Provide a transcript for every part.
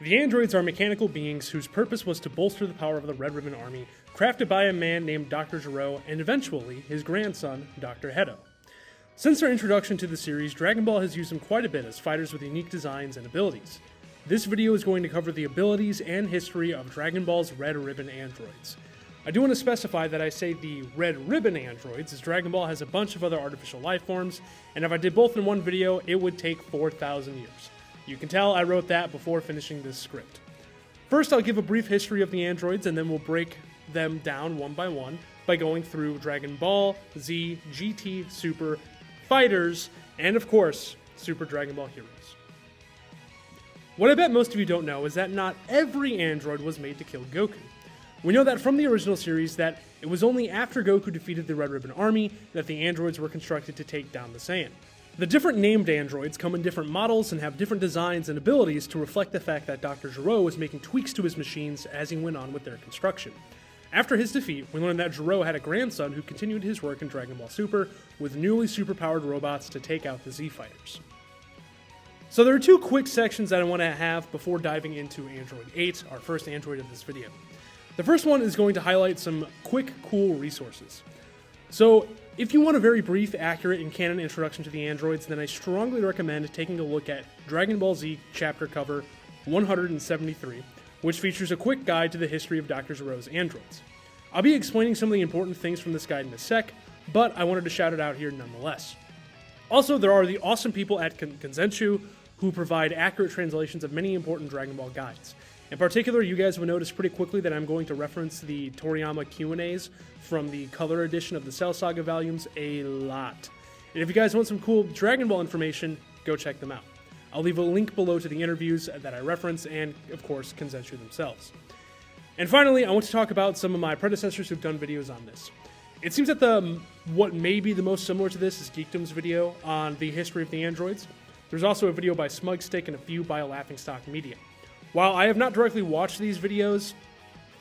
The androids are mechanical beings whose purpose was to bolster the power of the Red Ribbon Army, crafted by a man named Dr. Gero and eventually his grandson, Dr. Hedo. Since their introduction to the series, Dragon Ball has used them quite a bit as fighters with unique designs and abilities. This video is going to cover the abilities and history of Dragon Ball's Red Ribbon androids. I do want to specify that I say the Red Ribbon androids, as Dragon Ball has a bunch of other artificial life forms, and if I did both in one video, it would take 4,000 years. You can tell I wrote that before finishing this script. First, I'll give a brief history of the androids, and then we'll break them down one by one by going through Dragon Ball, Z, GT, Super, Fighters, and of course, Super Dragon Ball Heroes. What I bet most of you don't know is that not every android was made to kill Goku. We know that from the original series that it was only after Goku defeated the Red Ribbon Army that the androids were constructed to take down the Saiyan. The different named androids come in different models and have different designs and abilities to reflect the fact that Dr. Gero was making tweaks to his machines as he went on with their construction. After his defeat, we learned that Gero had a grandson who continued his work in Dragon Ball Super with newly superpowered robots to take out the Z Fighters. So there are two quick sections that I want to have before diving into Android 8, our first android of this video. The first one is going to highlight some quick, cool resources. So, if you want a very brief, accurate, and canon introduction to the androids, then I strongly recommend taking a look at Dragon Ball Z chapter cover 173, which features a quick guide to the history of Dr. Gero's androids. I'll be explaining some of the important things from this guide in a sec, but I wanted to shout it out here nonetheless. Also, there are the awesome people at Kensenshu who provide accurate translations of many important Dragon Ball guides. In particular, you guys will notice pretty quickly that I'm going to reference the Toriyama Q&As from the color edition of the Cell Saga volumes a lot. And if you guys want some cool Dragon Ball information, go check them out. I'll leave a link below to the interviews that I reference and, of course, Kensenshu themselves. And finally, I want to talk about some of my predecessors who've done videos on this. It seems that what may be the most similar to this is Geekdom's video on the history of the androids. There's also a video by Smugstick and a few by Laughingstock Media. While I have not directly watched these videos,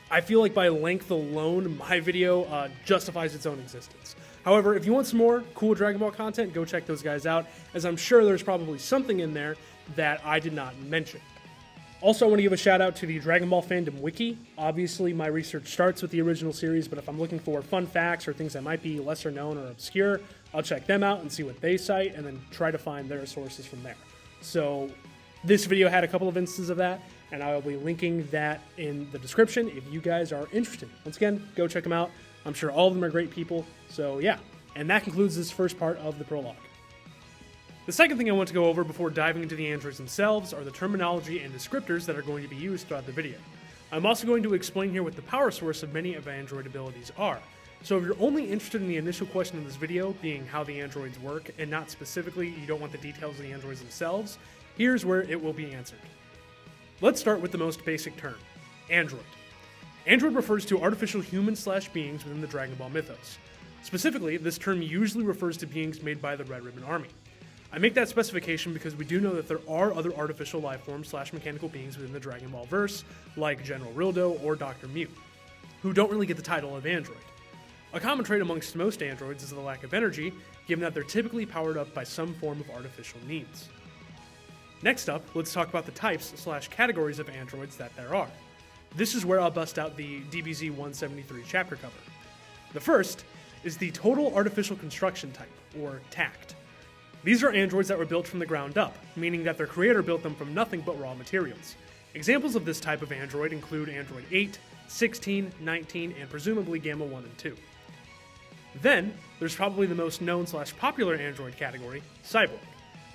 I feel like by length alone, my video justifies its own existence. However, if you want some more cool Dragon Ball content, go check those guys out, as I'm sure there's probably something in there that I did not mention. Also, I want to give a shout out to the Dragon Ball Fandom Wiki. Obviously, my research starts with the original series, but if I'm looking for fun facts or things that might be lesser known or obscure, I'll check them out and see what they cite, and then try to find their sources from there. So, this video had a couple of instances of that, and I will be linking that in the description if you guys are interested. Once again, go check them out. I'm sure all of them are great people, so yeah. And that concludes this first part of the prologue. The second thing I want to go over before diving into the androids themselves are the terminology and descriptors that are going to be used throughout the video. I'm also going to explain here what the power source of many of android abilities are. So if you're only interested in the initial question of this video, being how the androids work, and not specifically you don't want the details of the androids themselves, here's where it will be answered. Let's start with the most basic term, android. Android refers to artificial human/beings within the Dragon Ball mythos. Specifically, this term usually refers to beings made by the Red Ribbon Army. I make that specification because we do know that there are other artificial life forms/mechanical beings within the Dragon Ball verse, like General Rildo or Dr. Mute, who don't really get the title of android. A common trait amongst most androids is the lack of energy, given that they're typically powered up by some form of artificial means. Next up, let's talk about the types/categories of androids that there are. This is where I'll bust out the DBZ 173 chapter cover. The first is the Total Artificial Construction Type, or TACT. These are androids that were built from the ground up, meaning that their creator built them from nothing but raw materials. Examples of this type of android include Android 8, 16, 19, and presumably Gamma 1 and 2. Then, there's probably the most known/popular android category, Cyborg.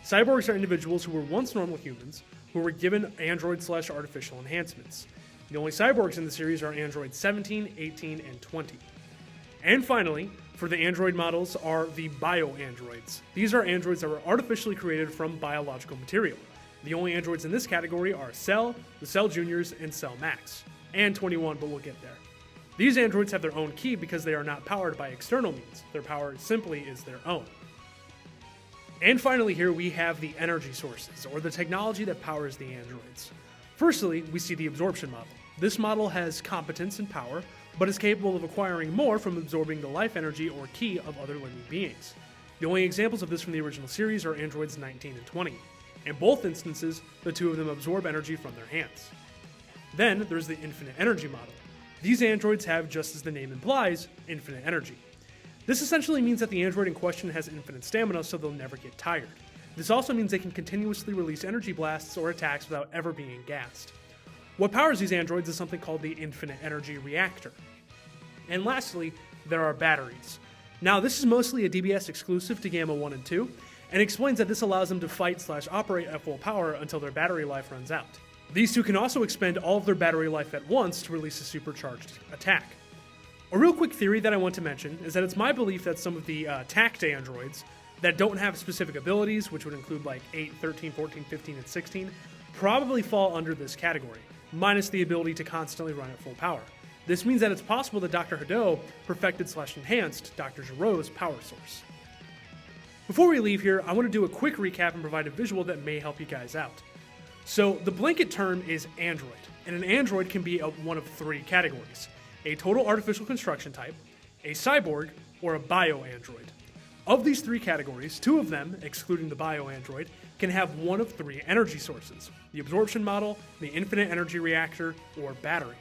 Cyborgs are individuals who were once normal humans, who were given android/artificial enhancements. The only cyborgs in the series are Android 17, 18, and 20. And finally, for the android models are the bio-androids. These are androids that were artificially created from biological material. The only androids in this category are Cell, the Cell Juniors, and Cell Max. And 21, but we'll get there. These androids have their own ki because they are not powered by external means. Their power simply is their own. And finally here we have the energy sources, or the technology that powers the androids. Firstly, we see the absorption model. This model has competence and power, but is capable of acquiring more from absorbing the life energy or ki of other living beings. The only examples of this from the original series are androids 19 and 20. In both instances, the two of them absorb energy from their hands. Then there's the infinite energy model. These androids have, just as the name implies, infinite energy. This essentially means that the android in question has infinite stamina, so they'll never get tired. This also means they can continuously release energy blasts or attacks without ever being gassed. What powers these androids is something called the infinite energy reactor. And lastly, there are batteries. Now, this is mostly a DBS exclusive to Gamma 1 and 2, and explains that this allows them to fight/operate at full power until their battery life runs out. These two can also expend all of their battery life at once to release a supercharged attack. A real quick theory that I want to mention is that it's my belief that some of the tact androids that don't have specific abilities, which would include like 8, 13, 14, 15, and 16, probably fall under this category, minus the ability to constantly run at full power. This means that it's possible that Dr. Hedo perfected/enhanced Dr. Gero's power source. Before we leave here, I want to do a quick recap and provide a visual that may help you guys out. So, the blanket term is android, and an android can be one of three categories: a total artificial construction type, a cyborg, or a bio-android. Of these three categories, two of them, excluding the bio-android, can have one of three energy sources: the absorption model, the infinite energy reactor, or battery.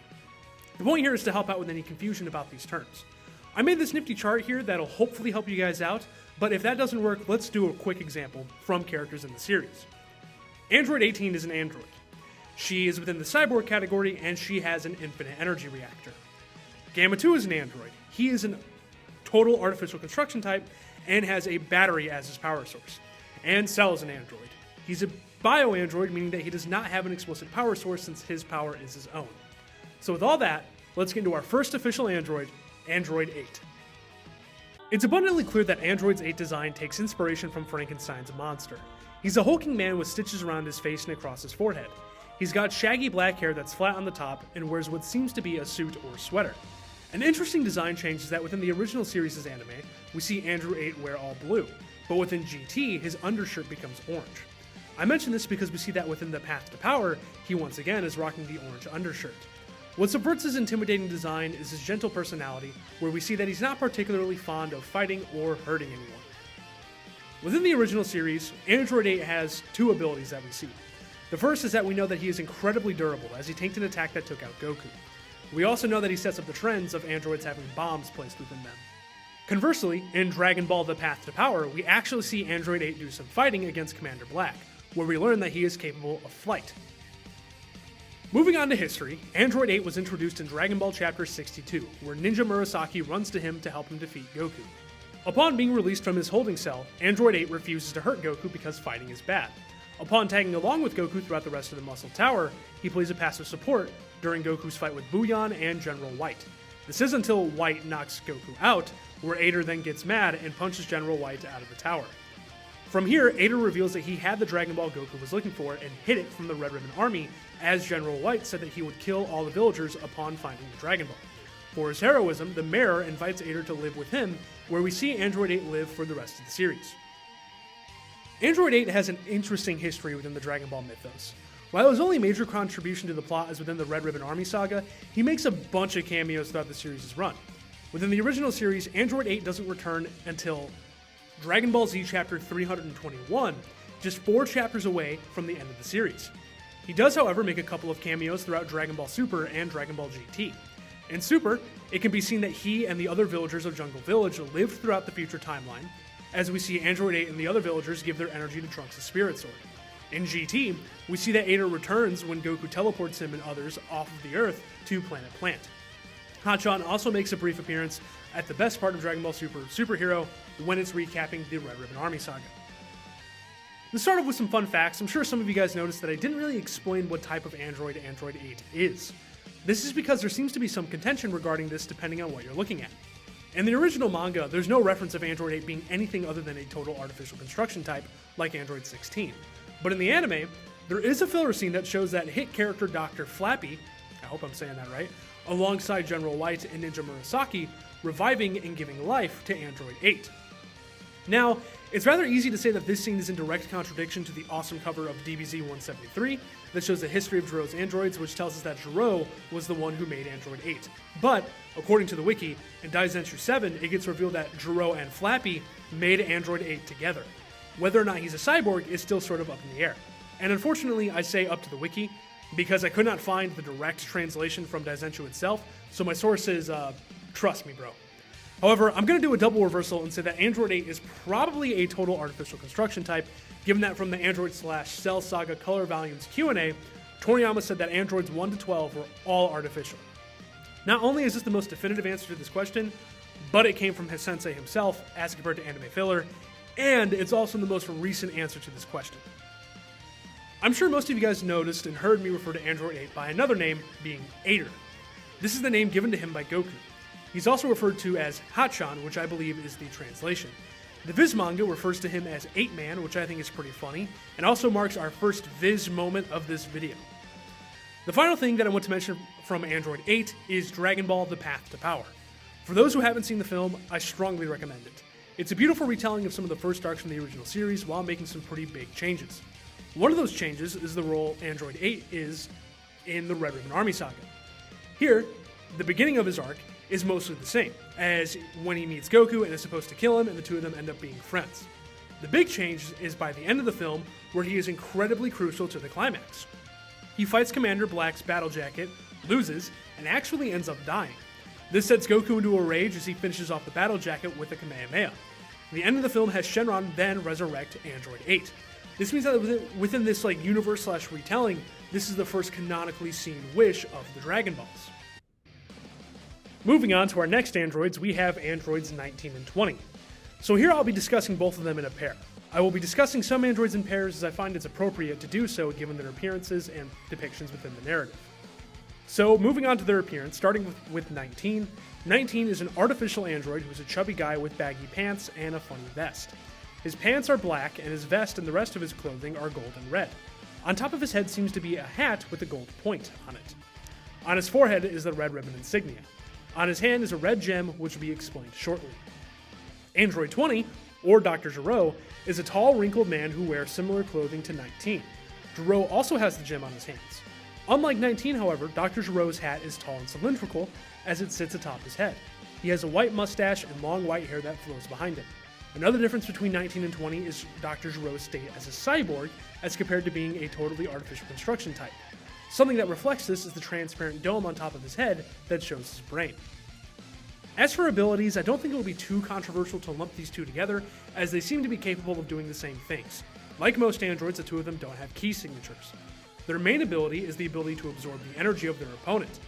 The point here is to help out with any confusion about these terms. I made this nifty chart here that'll hopefully help you guys out, but if that doesn't work, let's do a quick example from characters in the series. Android 18 is an android. She is within the cyborg category, and she has an infinite energy reactor. Gamma 2 is an android. He is a total artificial construction type and has a battery as his power source. And Cell is an android. He's a bio-android, meaning that he does not have an explicit power source since his power is his own. So with all that, let's get into our first official android, Android 8. It's abundantly clear that Android's 8 design takes inspiration from Frankenstein's monster. He's a hulking man with stitches around his face and across his forehead. He's got shaggy black hair that's flat on the top and wears what seems to be a suit or sweater. An interesting design change is that within the original series' anime, we see Android 8 wear all blue, but within GT, his undershirt becomes orange. I mention this because we see that within the Path to Power, he once again is rocking the orange undershirt. What subverts his intimidating design is his gentle personality, where we see that he's not particularly fond of fighting or hurting anyone. Within the original series, Android 8 has two abilities that we see. The first is that we know that he is incredibly durable, as he tanked an attack that took out Goku. We also know that he sets up the trends of androids having bombs placed within them. Conversely, in Dragon Ball The Path to Power, we actually see Android 8 do some fighting against Commander Black, where we learn that he is capable of flight. Moving on to history, Android 8 was introduced in Dragon Ball Chapter 62, where Ninja Murasaki runs to him to help him defeat Goku. Upon being released from his holding cell, Android 8 refuses to hurt Goku because fighting is bad. Upon tagging along with Goku throughout the rest of the Muscle Tower, he plays a passive support during Goku's fight with Booyan and General White. This is until White knocks Goku out, where Ader then gets mad and punches General White out of the tower. From here, Ader reveals that he had the Dragon Ball Goku was looking for and hid it from the Red Ribbon Army, as General White said that he would kill all the villagers upon finding the Dragon Ball. For his heroism, the mayor invites Ader to live with him, where we see Android 8 live for the rest of the series. Android 8 has an interesting history within the Dragon Ball mythos. While his only major contribution to the plot is within the Red Ribbon Army saga, he makes a bunch of cameos throughout the series' run. Within the original series, Android 8 doesn't return until Dragon Ball Z Chapter 321, just 4 chapters away from the end of the series. He does, however, make a couple of cameos throughout Dragon Ball Super and Dragon Ball GT. In Super, it can be seen that he and the other villagers of Jungle Village lived throughout the future timeline, as we see Android 8 and the other villagers give their energy to Trunks' spirit sword. In GT, we see that Ader returns when Goku teleports him and others off of the Earth to Planet Plant. Hachan also makes a brief appearance at the best part of Dragon Ball Super Superhero when it's recapping the Red Ribbon Army saga. To start off with some fun facts, I'm sure some of you guys noticed that I didn't really explain what type of android Android 8 is. This is because there seems to be some contention regarding this depending on what you're looking at. In the original manga, there's no reference of Android 8 being anything other than a total artificial construction type like Android 16. But in the anime, there is a filler scene that shows that hit character Dr. Flappy, I hope I'm saying that right, alongside General White and Ninja Murasaki, reviving and giving life to Android 8. Now, it's rather easy to say that this scene is in direct contradiction to the awesome cover of DBZ 173 that shows the history of Jiro's androids, which tells us that Jiro was the one who made Android 8. But, according to the wiki, in Daizenshu 7, it gets revealed that Jiro and Flappy made Android 8 together. Whether or not he's a cyborg is still sort of up in the air. And unfortunately, I say up to the wiki, because I could not find the direct translation from Daizenshuu itself, so my source is, trust me, bro. However, I'm going to do a double reversal and say that Android 8 is probably a total artificial construction type, given that from the Android/Cell Saga Color Volumes Q&A, Toriyama said that Androids 1 to 12 were all artificial. Not only is this the most definitive answer to this question, but it came from his sensei himself, as compared to anime filler, and it's also the most recent answer to this question. I'm sure most of you guys noticed and heard me refer to Android 8 by another name, being Aider. This is the name given to him by Goku. He's also referred to as Hachan, which I believe is the translation. The Viz manga refers to him as 8-Man, which I think is pretty funny, and also marks our first Viz moment of this video. The final thing that I want to mention from Android 8 is Dragon Ball: The Path to Power. For those who haven't seen the film, I strongly recommend it. It's a beautiful retelling of some of the first arcs from the original series while making some pretty big changes. One of those changes is the role Android 8 is in the Red Ribbon Army saga. Here, the beginning of his arc is mostly the same, as when he meets Goku and is supposed to kill him, and the two of them end up being friends. The big change is by the end of the film, where he is incredibly crucial to the climax. He fights Commander Black's battle jacket, loses, and actually ends up dying. This sets Goku into a rage as he finishes off the battle jacket with a Kamehameha. The end of the film has Shenron then resurrect Android 8. This means that within this universe/retelling, this is the first canonically seen wish of the Dragon Balls. Moving on to our next androids, we have androids 19 and 20. So here I'll be discussing both of them in a pair. I will be discussing some androids in pairs as I find it's appropriate to do so given their appearances and depictions within the narrative. So moving on to their appearance, starting with 19. 19 is an artificial android who is a chubby guy with baggy pants and a funny vest. His pants are black and his vest and the rest of his clothing are gold and red. On top of his head seems to be a hat with a gold point on it. On his forehead is the red ribbon insignia. On his hand is a red gem, which will be explained shortly. Android 20, or Dr. Gero, is a tall, wrinkled man who wears similar clothing to 19. Gero also has the gem on his hands. Unlike 19, however, Dr. Gero's hat is tall and cylindrical, as it sits atop his head. He has a white mustache and long white hair that flows behind him. Another difference between 19 and 20 is Dr. Gero's state as a cyborg, as compared to being a totally artificial construction type. Something that reflects this is the transparent dome on top of his head that shows his brain. As for abilities, I don't think it will be too controversial to lump these two together, as they seem to be capable of doing the same things. Like most androids, the two of them don't have key signatures. Their main ability is the ability to absorb the energy of their opponent.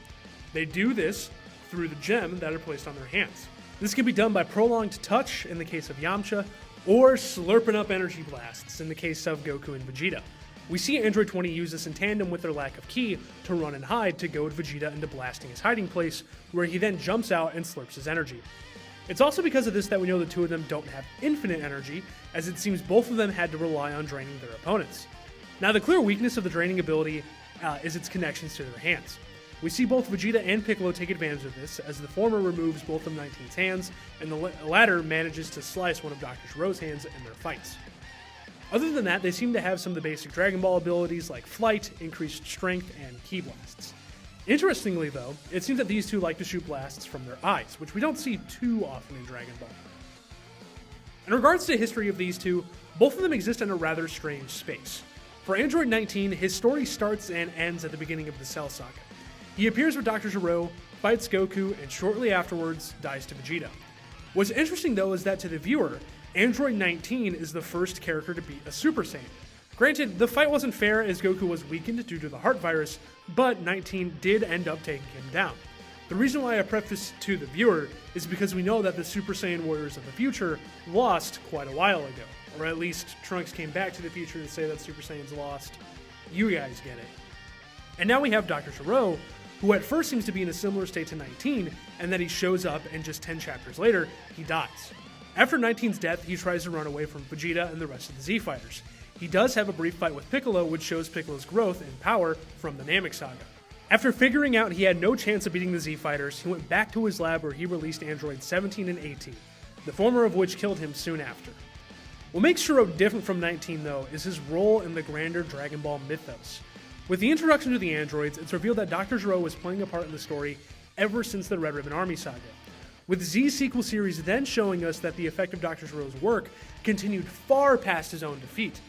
They do this through the gem that are placed on their hands. This can be done by prolonged touch in the case of Yamcha, or slurping up energy blasts in the case of Goku and Vegeta. We see Android 20 use this in tandem with their lack of ki to run and hide to goad Vegeta into blasting his hiding place, where he then jumps out and slurps his energy. It's also because of this that we know the two of them don't have infinite energy, as it seems both of them had to rely on draining their opponents. Now, the clear weakness of the draining ability is its connections to their hands. We see both Vegeta and Piccolo take advantage of this, as the former removes both of 19's hands, and the latter manages to slice one of Dr. Gero's hands in their fights. Other than that, they seem to have some of the basic Dragon Ball abilities like flight, increased strength, and ki blasts. Interestingly though, it seems that these two like to shoot blasts from their eyes, which we don't see too often in Dragon Ball. In regards to the history of these two, both of them exist in a rather strange space. For Android 19, his story starts and ends at the beginning of the Cell Saga. He appears with Dr. Gero, fights Goku, and shortly afterwards dies to Vegeta. What's interesting though is that to the viewer, Android 19 is the first character to beat a Super Saiyan. Granted, the fight wasn't fair as Goku was weakened due to the heart virus, but 19 did end up taking him down. The reason why I preface to the viewer is because we know that the Super Saiyan warriors of the future lost quite a while ago. Or at least Trunks came back to the future to say that Super Saiyan's lost. You guys get it. And now we have Dr. Gero, who at first seems to be in a similar state to 19, and then he shows up and just 10 chapters later, he dies. After 19's death, he tries to run away from Vegeta and the rest of the Z-Fighters. He does have a brief fight with Piccolo, which shows Piccolo's growth and power from the Namek Saga. After figuring out he had no chance of beating the Z-Fighters, he went back to his lab where he released androids 17 and 18, the former of which killed him soon after. What makes Gero different from 19 though is his role in the grander Dragon Ball mythos. With the introduction to the androids, it's revealed that Dr. Gero was playing a part in the story ever since the Red Ribbon Army Saga, with Z's sequel series then showing us that the effect of Dr. Gero's work continued far past his own defeat.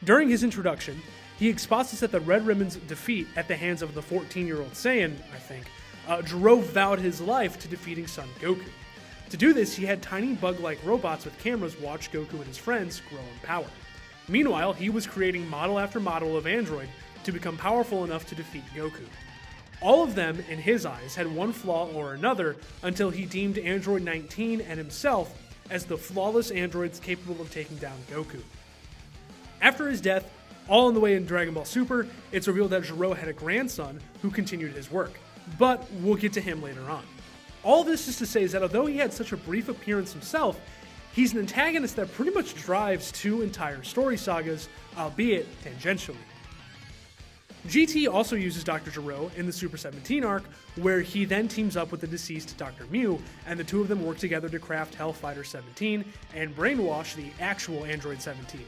During his introduction, he exposits us that the Red Ribbon's defeat at the hands of the 14-year-old Saiyan, I think, Jiro vowed his life to defeating Son Goku. To do this, he had tiny bug-like robots with cameras watch Goku and his friends grow in power. Meanwhile, he was creating model after model of android to become powerful enough to defeat Goku. All of them, in his eyes, had one flaw or another until he deemed Android 19 and himself as the flawless androids capable of taking down Goku. After his death, all on the way in Dragon Ball Super, it's revealed that Jiro had a grandson who continued his work, but we'll get to him later on. All this is to say is that although he had such a brief appearance himself, he's an antagonist that pretty much drives two entire story sagas, albeit tangentially. GT also uses Dr. Gero in the Super 17 arc, where he then teams up with the deceased Dr. Mew, and the two of them work together to craft Hellfighter 17 and brainwash the actual Android 17.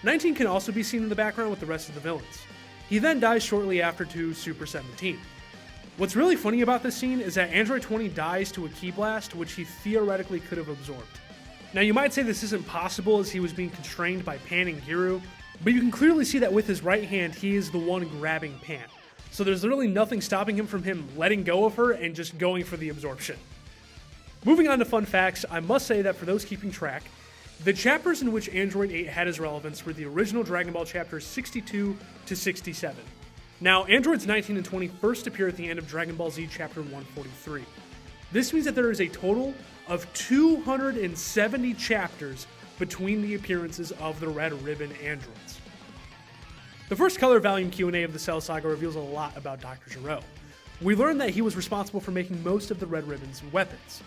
19 can also be seen in the background with the rest of the villains. He then dies shortly after to Super 17. What's really funny about this scene is that Android 20 dies to a ki blast, which he theoretically could have absorbed. Now you might say this isn't possible as he was being constrained by Pan and Giru, but you can clearly see that with his right hand, he is the one grabbing Pan. So there's literally nothing stopping him from letting go of her and just going for the absorption. Moving on to fun facts, I must say that for those keeping track, the chapters in which Android 8 had his relevance were the original Dragon Ball chapters 62 to 67. Now, Androids 19 and 20 first appear at the end of Dragon Ball Z chapter 143. This means that there is a total of 270 chapters between the appearances of the Red Ribbon androids. The first color volume Q&A of the Cell Saga reveals a lot about Dr. Gero. We learn that he was responsible for making most of the Red Ribbon's weapons.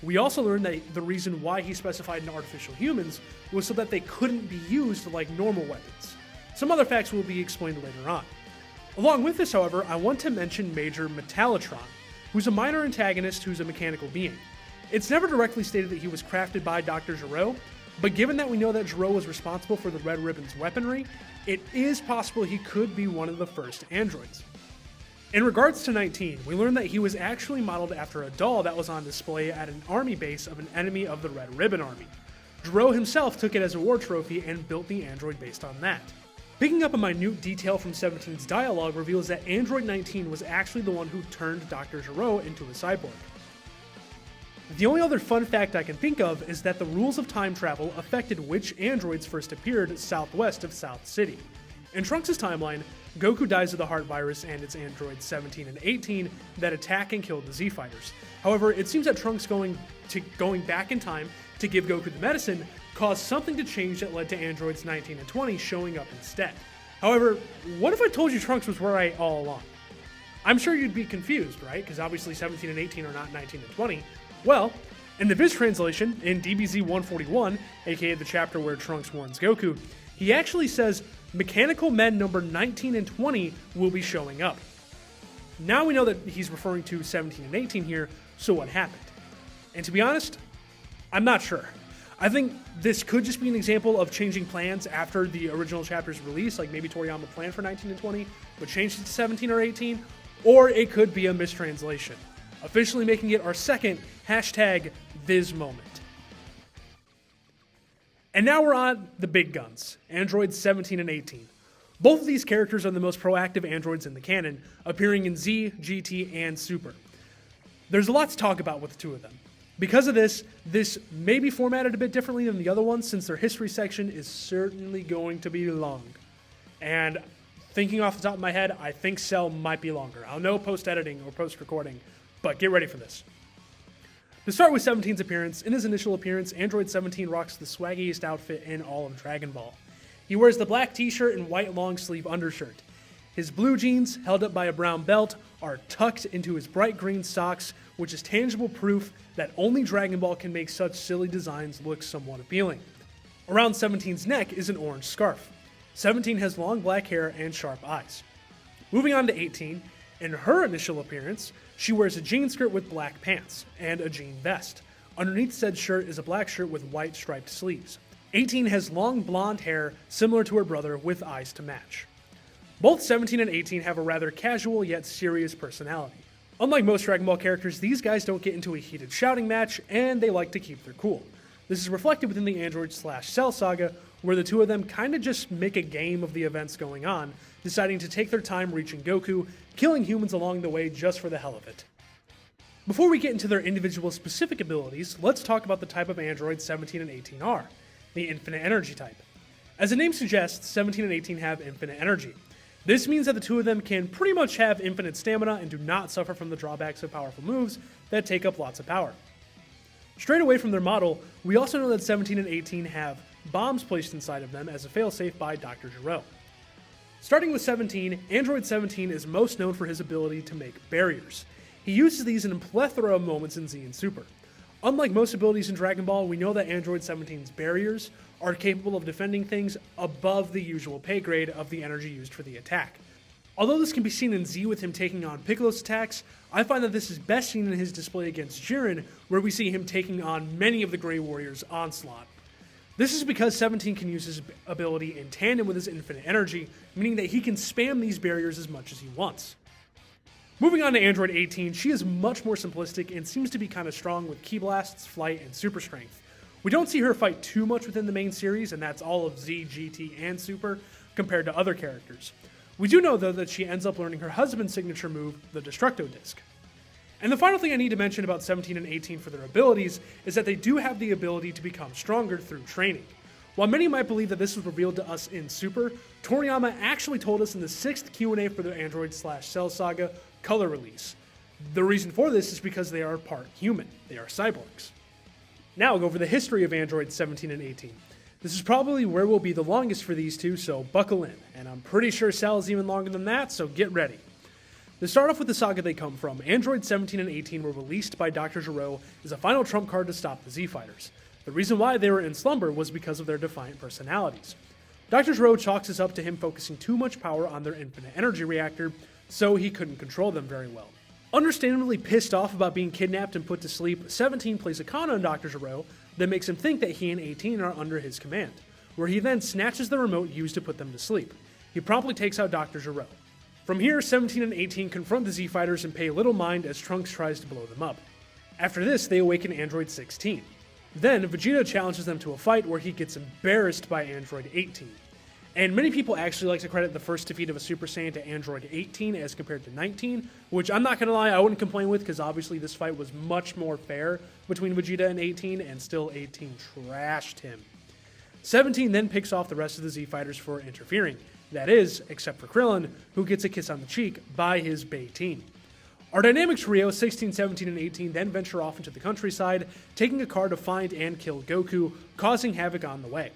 We also learn that the reason why he specified in artificial humans was so that they couldn't be used like normal weapons. Some other facts will be explained later on. Along with this, however, I want to mention Major Metallotron, who's a minor antagonist who's a mechanical being. It's never directly stated that he was crafted by Dr. Gero, but given that we know that Gero was responsible for the Red Ribbon's weaponry, it is possible he could be one of the first androids. In regards to 19, we learn that he was actually modeled after a doll that was on display at an army base of an enemy of the Red Ribbon Army. Gero himself took it as a war trophy and built the android based on that. Picking up a minute detail from 17's dialogue reveals that Android 19 was actually the one who turned Dr. Gero into a cyborg. The only other fun fact I can think of is that the rules of time travel affected which androids first appeared southwest of South City. In Trunks' timeline, Goku dies of the heart virus and it's androids 17 and 18 that attack and kill the Z-Fighters. However, it seems that Trunks going back in time to give Goku the medicine caused something to change that led to androids 19 and 20 showing up instead. However, what if I told you Trunks was right all along? I'm sure you'd be confused, right? Because obviously 17 and 18 are not 19 and 20. Well, in the Viz translation, in DBZ 141, aka the chapter where Trunks warns Goku, he actually says mechanical men number 19 and 20 will be showing up. Now we know that he's referring to 17 and 18 here, so what happened? And to be honest, I'm not sure. I think this could just be an example of changing plans after the original chapter's release, like maybe Toriyama planned for 19 and 20, but changed it to 17 or 18, or it could be a mistranslation, officially making it our second #Viz moment. And now we're on the big guns, androids 17 and 18. Both of these characters are the most proactive androids in the canon, appearing in Z, GT, and Super. There's a lot to talk about with the two of them. Because of this may be formatted a bit differently than the other ones, since their history section is certainly going to be long. And thinking off the top of my head, I think Cell might be longer. I'll know post-editing or post-recording, but get ready for this. To start with 17's appearance, in his initial appearance, Android 17 rocks the swaggiest outfit in all of Dragon Ball. He wears the black t-shirt and white long-sleeve undershirt. His blue jeans, held up by a brown belt, are tucked into his bright green socks, which is tangible proof that only Dragon Ball can make such silly designs look somewhat appealing. Around 17's neck is an orange scarf. 17 has long black hair and sharp eyes. Moving on to 18, in her initial appearance, she wears a jean skirt with black pants and a jean vest. Underneath said shirt is a black shirt with white striped sleeves. 18 has long blonde hair similar to her brother with eyes to match. Both 17 and 18 have a rather casual yet serious personality. Unlike most Dragon Ball characters, these guys don't get into a heated shouting match, and they like to keep their cool. This is reflected within the Android/Cell saga, where the two of them kind of just make a game of the events going on, deciding to take their time reaching Goku, killing humans along the way just for the hell of it. Before we get into their individual specific abilities, let's talk about the type of androids 17 and 18 are, the infinite energy type. As the name suggests, 17 and 18 have infinite energy. This means that the two of them can pretty much have infinite stamina and do not suffer from the drawbacks of powerful moves that take up lots of power. Straight away from their model, we also know that 17 and 18 have bombs placed inside of them as a failsafe by Dr. Gero. Starting with 17, Android 17 is most known for his ability to make barriers. He uses these in a plethora of moments in Z and Super. Unlike most abilities in Dragon Ball, we know that Android 17's barriers are capable of defending things above the usual pay grade of the energy used for the attack. Although this can be seen in Z with him taking on Piccolo's attacks, I find that this is best seen in his display against Jiren, where we see him taking on many of the Grey Warriors' onslaught. This is because 17 can use his ability in tandem with his infinite energy, meaning that he can spam these barriers as much as he wants. Moving on to Android 18, she is much more simplistic and seems to be kind of strong with Ki Blasts, Flight, and Super Strength. We don't see her fight too much within the main series, and that's all of Z, GT, and Super, compared to other characters. We do know, though, that she ends up learning her husband's signature move, the Destructo Disc. And the final thing I need to mention about 17 and 18 for their abilities is that they do have the ability to become stronger through training. While many might believe that this was revealed to us in Super, Toriyama actually told us in the 6th Q&A for the Android/Cell Saga color release. The reason for this is because they are part human. They are cyborgs. Now I'll go over the history of Androids 17 and 18. This is probably where we'll be the longest for these two, so buckle in. And I'm pretty sure Cell is even longer than that, so get ready. To start off with the saga they come from, Androids 17 and 18 were released by Dr. Gero as a final trump card to stop the Z-Fighters. The reason why they were in slumber was because of their defiant personalities. Dr. Gero chalks this up to him focusing too much power on their infinite energy reactor, so he couldn't control them very well. Understandably pissed off about being kidnapped and put to sleep, 17 plays a con on Dr. Gero that makes him think that he and 18 are under his command, where he then snatches the remote used to put them to sleep. He promptly takes out Dr. Gero. From here, 17 and 18 confront the Z-Fighters and pay little mind as Trunks tries to blow them up. After this, they awaken Android 16. Then, Vegeta challenges them to a fight where he gets embarrassed by Android 18. And many people actually like to credit the first defeat of a Super Saiyan to Android 18 as compared to 19, which I'm not going to lie, I wouldn't complain with because obviously this fight was much more fair between Vegeta and 18, and still 18 trashed him. 17 then picks off the rest of the Z-Fighters for interfering. That is, except for Krillin, who gets a kiss on the cheek by his Bay team. Our dynamic trio, 16, 17, and 18, then venture off into the countryside, taking a car to find and kill Goku, causing havoc on the way.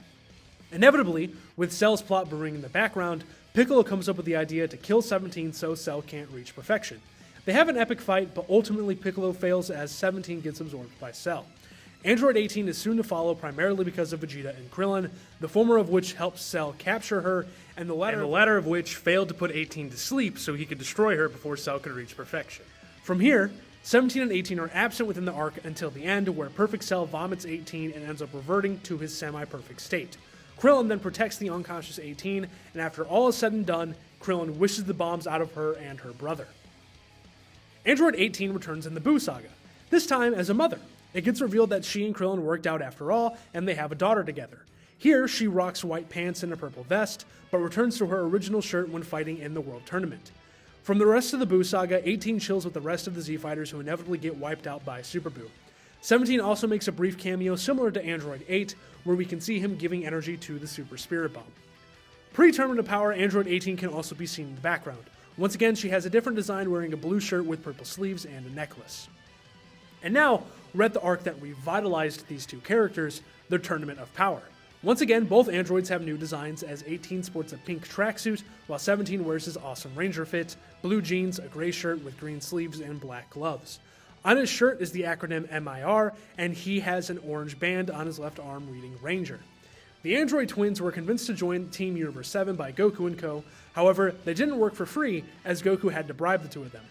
Inevitably, with Cell's plot brewing in the background, Piccolo comes up with the idea to kill 17 so Cell can't reach perfection. They have an epic fight, but ultimately Piccolo fails as 17 gets absorbed by Cell. Android 18 is soon to follow primarily because of Vegeta and Krillin, the former of which helps Cell capture her, and the latter of which failed to put 18 to sleep so he could destroy her before Cell could reach perfection. From here, 17 and 18 are absent within the arc until the end, where Perfect Cell vomits 18 and ends up reverting to his semi-perfect state. Krillin then protects the unconscious 18, and after all is said and done, Krillin wishes the bombs out of her and her brother. Android 18 returns in the Buu Saga, this time as a mother. It gets revealed that she and Krillin worked out after all, and they have a daughter together. Here, she rocks white pants and a purple vest, but returns to her original shirt when fighting in the World Tournament. From the rest of the Buu Saga, 18 chills with the rest of the Z-Fighters who inevitably get wiped out by Super Buu. 17 also makes a brief cameo similar to Android 8, where we can see him giving energy to the Super Spirit Bomb. Pre-Tournament Power, Android 18 can also be seen in the background. Once again, she has a different design wearing a blue shirt with purple sleeves and a necklace. And now, we're at the arc that revitalized these two characters, their Tournament of Power. Once again, both androids have new designs as 18 sports a pink tracksuit, while 17 wears his awesome Ranger fit, blue jeans, a gray shirt with green sleeves, and black gloves. On his shirt is the acronym MIR, and he has an orange band on his left arm reading Ranger. The android twins were convinced to join Team Universe 7 by Goku and co. However, they didn't work for free, as Goku had to bribe the two of them.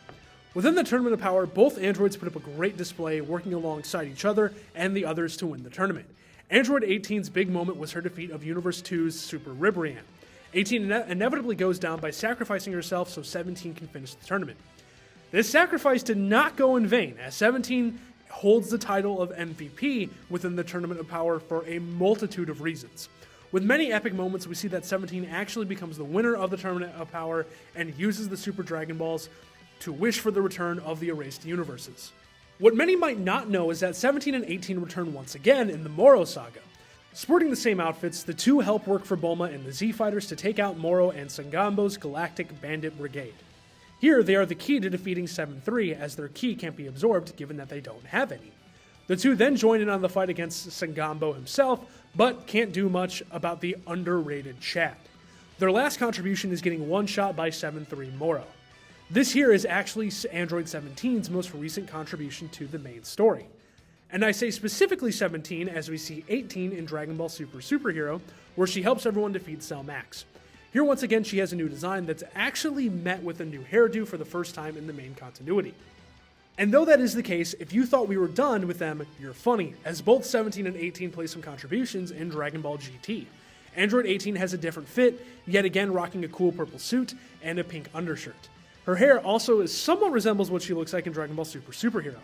Within the Tournament of Power, both androids put up a great display, working alongside each other and the others to win the tournament. Android 18's big moment was her defeat of Universe 2's Super Ribrianne. 18 inevitably goes down by sacrificing herself so 17 can finish the tournament. This sacrifice did not go in vain, as 17 holds the title of MVP within the Tournament of Power for a multitude of reasons. With many epic moments, we see that 17 actually becomes the winner of the Tournament of Power and uses the Super Dragon Balls to wish for the return of the erased universes. What many might not know is that 17 and 18 return once again in the Moro Saga. Sporting the same outfits, the two help work for Bulma and the Z-Fighters to take out Moro and Sangambo's Galactic Bandit Brigade. Here, they are the key to defeating 7-3, as their ki can't be absorbed given that they don't have any. The two then join in on the fight against Sangambo himself, but can't do much about the underrated Chad. Their last contribution is getting one-shot by 7-3 Moro. This here is actually Android 17's most recent contribution to the main story. And I say specifically 17 as we see 18 in Dragon Ball Super Superhero, where she helps everyone defeat Cell Max. Here once again she has a new design that's actually met with a new hairdo for the first time in the main continuity. And though that is the case, if you thought we were done with them, you're funny, as both 17 and 18 play some contributions in Dragon Ball GT. Android 18 has a different fit, yet again rocking a cool purple suit and a pink undershirt. Her hair also somewhat resembles what she looks like in Dragon Ball Super Superhero.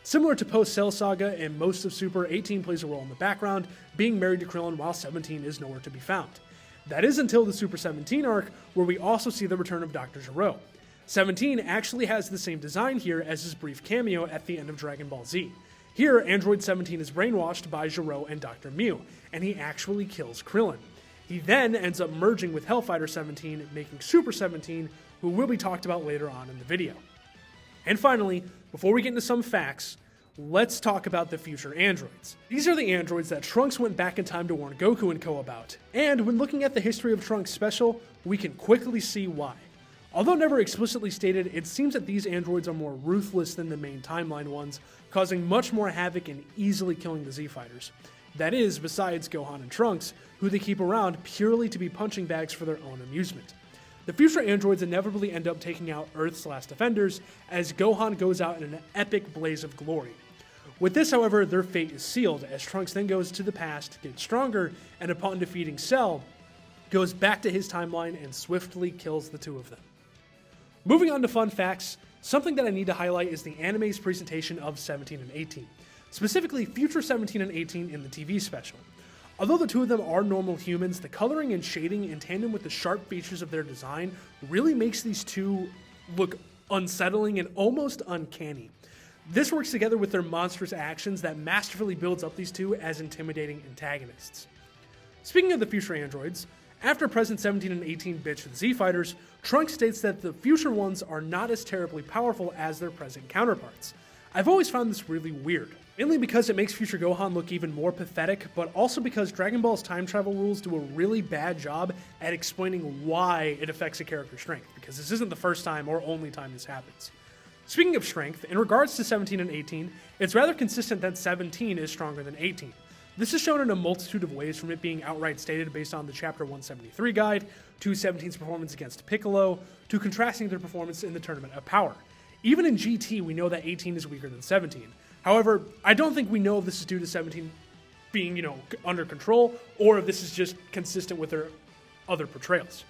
Similar to post-Cell Saga and most of Super, 18 plays a role in the background, being married to Krillin while 17 is nowhere to be found. That is until the Super 17 arc, where we also see the return of Dr. Gero. 17 actually has the same design here as his brief cameo at the end of Dragon Ball Z. Here, Android 17 is brainwashed by Gero and Dr. Mew, and he actually kills Krillin. He then ends up merging with Hellfighter 17, making Super 17, who will be talked about later on in the video. And finally, before we get into some facts, let's talk about the future androids. These are the androids that Trunks went back in time to warn Goku and co about, and when looking at the history of Trunks special, we can quickly see why. Although never explicitly stated, it seems that these androids are more ruthless than the main timeline ones, causing much more havoc and easily killing the Z-Fighters. That is, besides Gohan and Trunks, who they keep around purely to be punching bags for their own amusement. The future androids inevitably end up taking out Earth's last defenders, as Gohan goes out in an epic blaze of glory. With this, however, their fate is sealed, as Trunks then goes to the past, gets stronger, and upon defeating Cell, goes back to his timeline and swiftly kills the two of them. Moving on to fun facts, something that I need to highlight is the anime's presentation of 17 and 18, specifically future 17 and 18 in the TV special. Although the two of them are normal humans, the coloring and shading in tandem with the sharp features of their design really makes these two look unsettling and almost uncanny. This works together with their monstrous actions that masterfully builds up these two as intimidating antagonists. Speaking of the future androids, after present 17 and 18 bitch the Z-Fighters, Trunks states that the future ones are not as terribly powerful as their present counterparts. I've always found this really weird, mainly because it makes future Gohan look even more pathetic, but also because Dragon Ball's time travel rules do a really bad job at explaining why it affects a character's strength, because this isn't the first time or only time this happens. Speaking of strength, in regards to 17 and 18, it's rather consistent that 17 is stronger than 18. This is shown in a multitude of ways, from it being outright stated based on the Chapter 173 guide, to 17's performance against Piccolo, to contrasting their performance in the Tournament of Power. Even in GT, we know that 18 is weaker than 17. However, I don't think we know if this is due to 17 being, under control, or if this is just consistent with their other portrayals.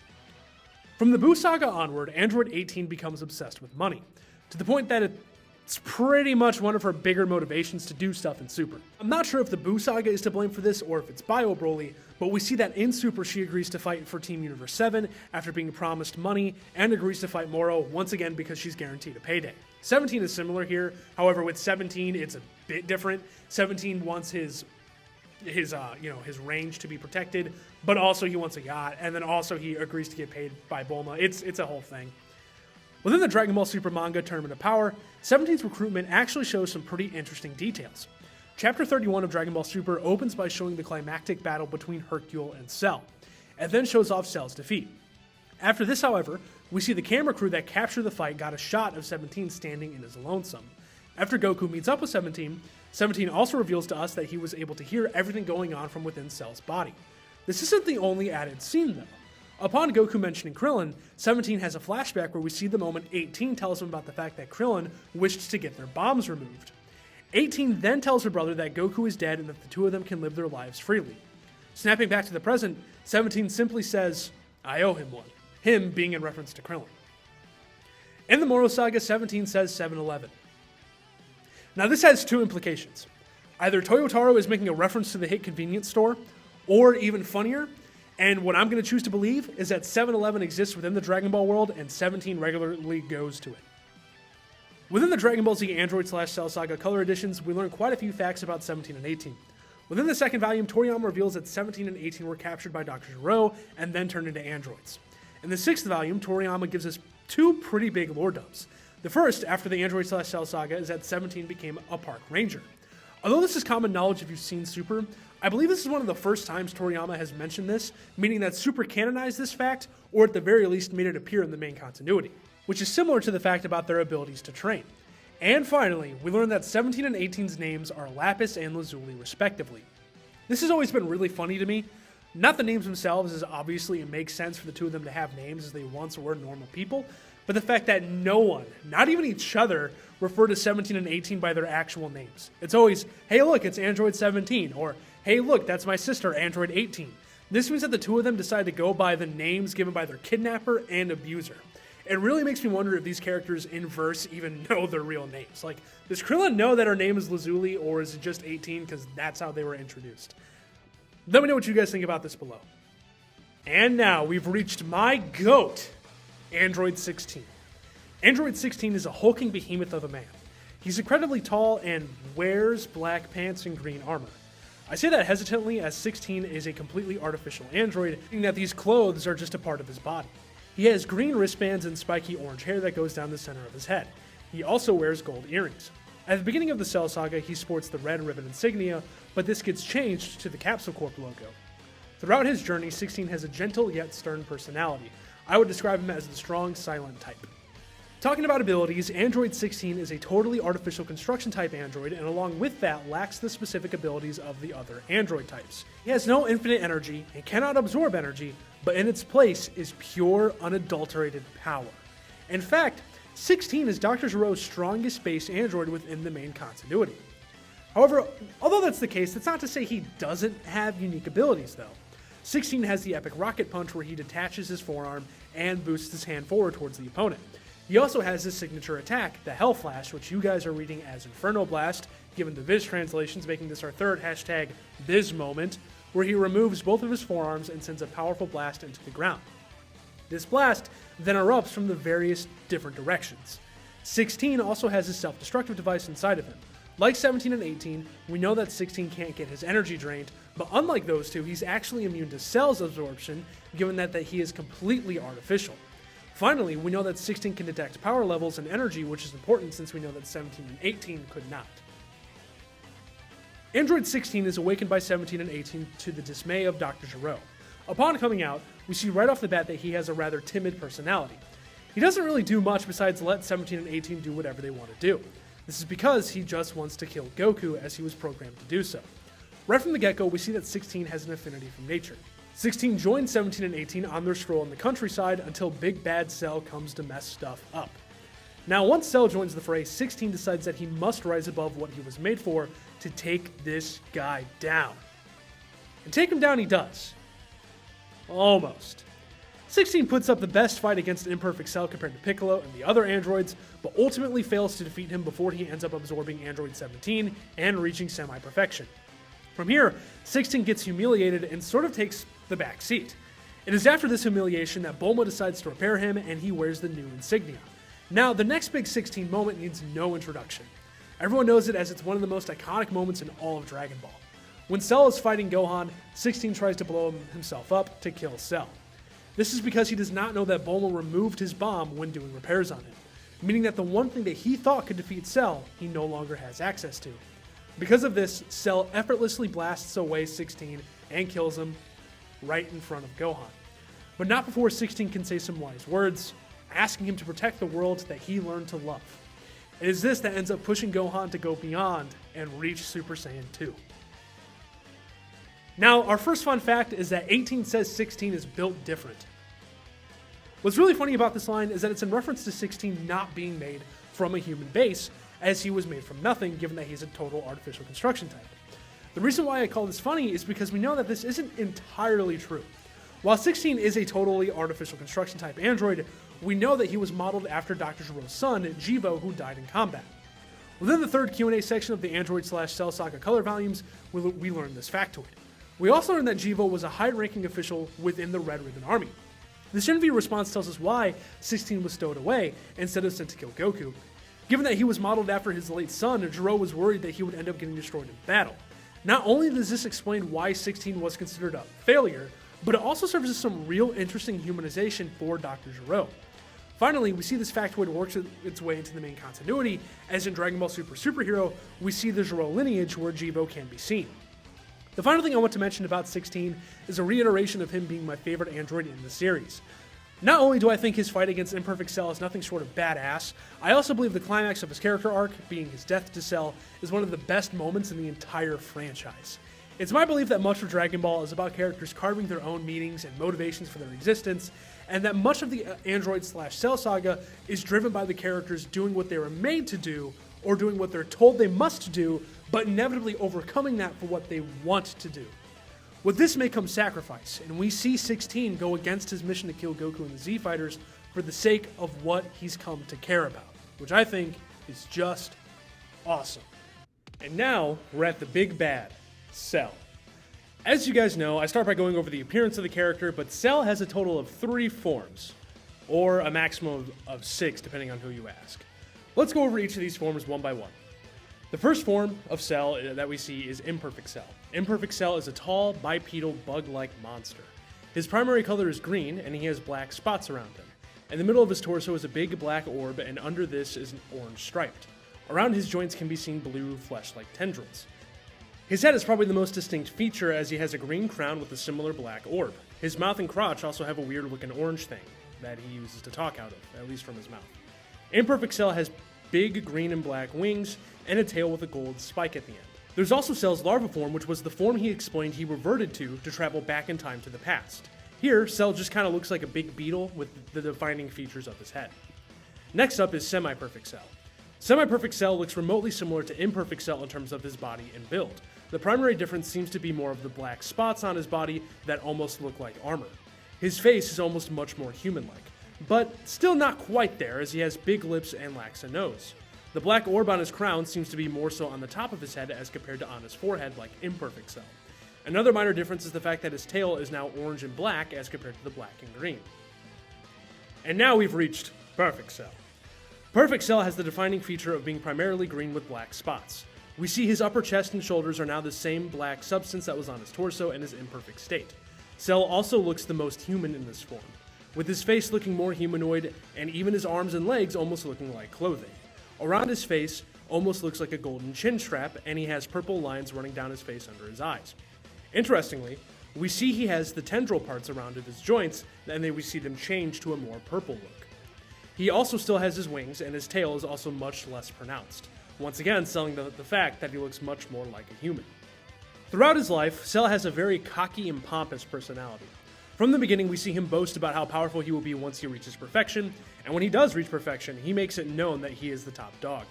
From the Buu Saga onward, Android 18 becomes obsessed with money, to the point that it's pretty much one of her bigger motivations to do stuff in Super. I'm not sure if the Buu Saga is to blame for this or if it's Bio Broly, but we see that in Super she agrees to fight for Team Universe 7 after being promised money, and agrees to fight Moro once again because she's guaranteed a payday. 17 is similar here, however with 17 it's a bit different. 17 wants his range to be protected, but also he wants a yacht, and then also he agrees to get paid by Bulma. It's a whole thing. Within the Dragon Ball Super manga Tournament of Power, 17's recruitment actually shows some pretty interesting details. Chapter 31 of Dragon Ball Super opens by showing the climactic battle between Hercule and Cell, and then shows off Cell's defeat. After this, however, we see the camera crew that captured the fight got a shot of 17 standing in his lonesome. After Goku meets up with 17, 17 also reveals to us that he was able to hear everything going on from within Cell's body. This isn't the only added scene though. Upon Goku mentioning Krillin, 17 has a flashback where we see the moment 18 tells him about the fact that Krillin wished to get their bombs removed. 18 then tells her brother that Goku is dead and that the two of them can live their lives freely. Snapping back to the present, 17 simply says, "I owe him one," him being in reference to Krillin. In the Moro Saga, 17 says 7-Eleven. Now this has two implications. Either Toyotaro is making a reference to the hit convenience store, Or even funnier, and what I'm going to choose to believe, is that 7-Eleven exists within the Dragon Ball world and 17 regularly goes to it. Within the Dragon Ball Z Android/Cell Saga Color Editions, we learn quite a few facts about 17 and 18. Within the second volume, Toriyama reveals that 17 and 18 were captured by Dr. Gero and then turned into androids. In the sixth volume, Toriyama gives us two pretty big lore dumps. The first, after the Android/Cell Saga, is that 17 became a park ranger. Although this is common knowledge if you've seen Super, I believe this is one of the first times Toriyama has mentioned this, meaning that Super canonized this fact, or at the very least made it appear in the main continuity, which is similar to the fact about their abilities to train. And finally, we learn that 17 and 18's names are Lapis and Lazuli respectively. This has always been really funny to me. Not the names themselves, as obviously it makes sense for the two of them to have names as they once were normal people, but the fact that no one, not even each other, refer to 17 and 18 by their actual names. It's always, hey look, it's Android 17, or hey look, that's my sister, Android 18. This means that the two of them decide to go by the names given by their kidnapper and abuser. It really makes me wonder if these characters in Verse even know their real names. Like, does Krillin know that her name is Lazuli, or is it just 18 because that's how they were introduced? Let me know what you guys think about this below. And now we've reached my GOAT, Android 16. Android 16 is a hulking behemoth of a man. He's incredibly tall and wears black pants and green armor. I say that hesitantly, as 16 is a completely artificial android, meaning that these clothes are just a part of his body. He has green wristbands and spiky orange hair that goes down the center of his head. He also wears gold earrings. At the beginning of the Cell Saga, he sports the red ribbon insignia, but this gets changed to the Capsule Corp logo. Throughout his journey, 16 has a gentle yet stern personality. I would describe him as the strong, silent type. Talking about abilities, Android 16 is a totally artificial construction type android, and along with that, lacks the specific abilities of the other android types. He has no infinite energy and cannot absorb energy, but in its place is pure, unadulterated power. In fact, 16 is Dr. Gero's strongest base android within the main continuity. However, although that's the case, that's not to say he doesn't have unique abilities, though. 16 has the epic rocket punch where he detaches his forearm and boosts his hand forward towards the opponent. He also has his signature attack, the Hell Flash, which you guys are reading as Inferno Blast, given the Viz translations, making this our third hashtag Viz moment, where he removes both of his forearms and sends a powerful blast into the ground. This blast then erupts from the various different directions. 16 also has his self-destructive device inside of him. Like 17 and 18, we know that 16 can't get his energy drained, but unlike those two, he's actually immune to Cell's absorption, given that he is completely artificial. Finally, we know that 16 can detect power levels and energy, which is important since we know that 17 and 18 could not. Android 16 is awakened by 17 and 18 to the dismay of Dr. Gero. Upon coming out, we see right off the bat that he has a rather timid personality. He doesn't really do much besides let 17 and 18 do whatever they want to do. This is because he just wants to kill Goku as he was programmed to do so. Right from the get-go, we see that 16 has an affinity from nature. 16 joins 17 and 18 on their stroll in the countryside until Big Bad Cell comes to mess stuff up. Now, once Cell joins the fray, 16 decides that he must rise above what he was made for to take this guy down. And take him down he does. Almost. 16 puts up the best fight against an imperfect Cell compared to Piccolo and the other androids, but ultimately fails to defeat him before he ends up absorbing Android 17 and reaching semi-perfection. From here, 16 gets humiliated and sort of takes the back seat. It is after this humiliation that Bulma decides to repair him and he wears the new insignia. Now, the next big 16 moment needs no introduction. Everyone knows it as it's one of the most iconic moments in all of Dragon Ball. When Cell is fighting Gohan, 16 tries to blow himself up to kill Cell. This is because he does not know that Bulma removed his bomb when doing repairs on him, meaning that the one thing that he thought could defeat Cell, he no longer has access to. Because of this, Cell effortlessly blasts away 16 and kills him right in front of Gohan. But not before 16 can say some wise words, asking him to protect the world that he learned to love. It is this that ends up pushing Gohan to go beyond and reach Super Saiyan 2. Now, our first fun fact is that 18 says 16 is built different. What's really funny about this line is that it's in reference to 16 not being made from a human base, as he was made from nothing, given that he's a total artificial construction type. The reason why I call this funny is because we know that this isn't entirely true. While 16 is a totally artificial construction type android, we know that he was modeled after Dr. Gero's son, Jivo, who died in combat. Within the third Q&A section of the Android/Cell Saga color volumes, we learn this factoid. We also learned that Jivo was a high-ranking official within the Red Ribbon Army. This interview response tells us why 16 was stowed away instead of sent to kill Goku. Given that he was modeled after his late son, Jiro was worried that he would end up getting destroyed in battle. Not only does this explain why 16 was considered a failure, but it also serves as some real interesting humanization for Dr. Jiro. Finally, we see this factoid works its way into the main continuity, as in Dragon Ball Super Superhero, we see the Jiro lineage where Jivo can be seen. The final thing I want to mention about 16 is a reiteration of him being my favorite android in the series. Not only do I think his fight against Imperfect Cell is nothing short of badass, I also believe the climax of his character arc, being his death to Cell, is one of the best moments in the entire franchise. It's my belief that much of Dragon Ball is about characters carving their own meanings and motivations for their existence, and that much of the Android/Cell saga is driven by the characters doing what they were made to do, or doing what they're told they must do, but inevitably overcoming that for what they want to do. With this may come sacrifice, and we see 16 go against his mission to kill Goku and the Z-Fighters for the sake of what he's come to care about, which I think is just awesome. And now, we're at the big bad, Cell. As you guys know, I start by going over the appearance of the character, but Cell has a total of 3 forms, or a maximum of 6 depending on who you ask. Let's go over each of these forms one by one. The first form of Cell that we see is Imperfect Cell. Imperfect Cell is a tall, bipedal, bug-like monster. His primary color is green, and he has black spots around him. In the middle of his torso is a big black orb, and under this is an orange striped. Around his joints can be seen blue, flesh-like tendrils. His head is probably the most distinct feature, as he has a green crown with a similar black orb. His mouth and crotch also have a weird-looking orange thing that he uses to talk out of, at least from his mouth. Imperfect Cell has big green and black wings, and a tail with a gold spike at the end. There's also Cell's larva form, which was the form he explained he reverted to travel back in time to the past. Here, Cell just kind of looks like a big beetle with the defining features of his head. Next up is Semi-Perfect Cell. Semi-Perfect Cell looks remotely similar to Imperfect Cell in terms of his body and build. The primary difference seems to be more of the black spots on his body that almost look like armor. His face is almost much more human-like, but still not quite there, as he has big lips and lacks a nose. The black orb on his crown seems to be more so on the top of his head as compared to on his forehead like Imperfect Cell. Another minor difference is the fact that his tail is now orange and black as compared to the black and green. And now we've reached Perfect Cell. Perfect Cell has the defining feature of being primarily green with black spots. We see his upper chest and shoulders are now the same black substance that was on his torso and his imperfect state. Cell also looks the most human in this form, with his face looking more humanoid and even his arms and legs almost looking like clothing. Around his face almost looks like a golden chin strap, and he has purple lines running down his face under his eyes. Interestingly, we see he has the tendril parts around his joints, and then we see them change to a more purple look. He also still has his wings, and his tail is also much less pronounced, once again selling the fact that he looks much more like a human. Throughout his life, Cell has a very cocky and pompous personality. From the beginning, we see him boast about how powerful he will be once he reaches perfection, and when he does reach perfection, he makes it known that he is the top dog.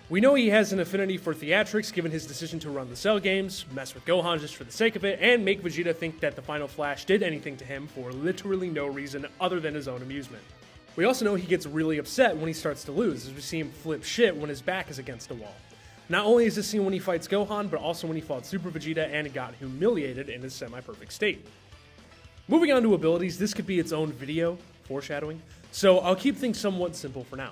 We know he has an affinity for theatrics given his decision to run the Cell games, mess with Gohan just for the sake of it, and make Vegeta think that the Final Flash did anything to him for literally no reason other than his own amusement. We also know he gets really upset when he starts to lose, as we see him flip shit when his back is against a wall. Not only is this seen when he fights Gohan, but also when he fought Super Vegeta and got humiliated in his semi-perfect state. Moving on to abilities, this could be its own video, foreshadowing, so I'll keep things somewhat simple for now.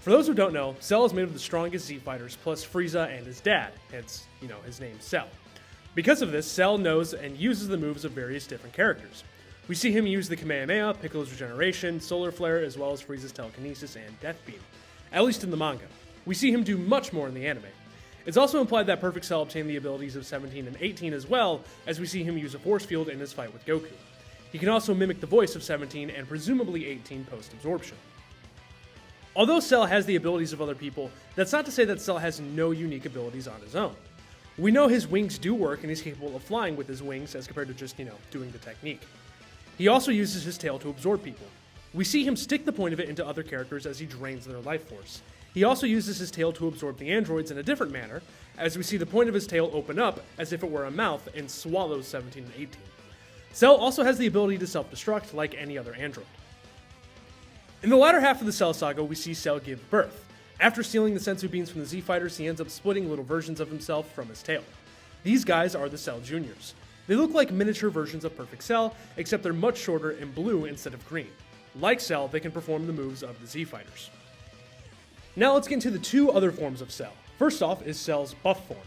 For those who don't know, Cell is made of the strongest Z-Fighters plus Frieza and his dad, hence, his name Cell. Because of this, Cell knows and uses the moves of various different characters. We see him use the Kamehameha, Piccolo's Regeneration, Solar Flare, as well as Frieza's Telekinesis and Death Beam, at least in the manga. We see him do much more in the anime. It's also implied that Perfect Cell obtained the abilities of 17 and 18 as well, as we see him use a force field in his fight with Goku. He can also mimic the voice of 17 and presumably 18 post-absorption. Although Cell has the abilities of other people, that's not to say that Cell has no unique abilities on his own. We know his wings do work and he's capable of flying with his wings as compared to just, doing the technique. He also uses his tail to absorb people. We see him stick the point of it into other characters as he drains their life force. He also uses his tail to absorb the androids in a different manner, as we see the point of his tail open up as if it were a mouth and swallows 17 and 18. Cell also has the ability to self-destruct like any other android. In the latter half of the Cell saga, we see Cell give birth. After stealing the Senzu beans from the Z-Fighters, he ends up splitting little versions of himself from his tail. These guys are the Cell Juniors. They look like miniature versions of Perfect Cell, except they're much shorter and blue instead of green. Like Cell, they can perform the moves of the Z-Fighters. Now let's get into the two other forms of Cell. First off is Cell's buff form.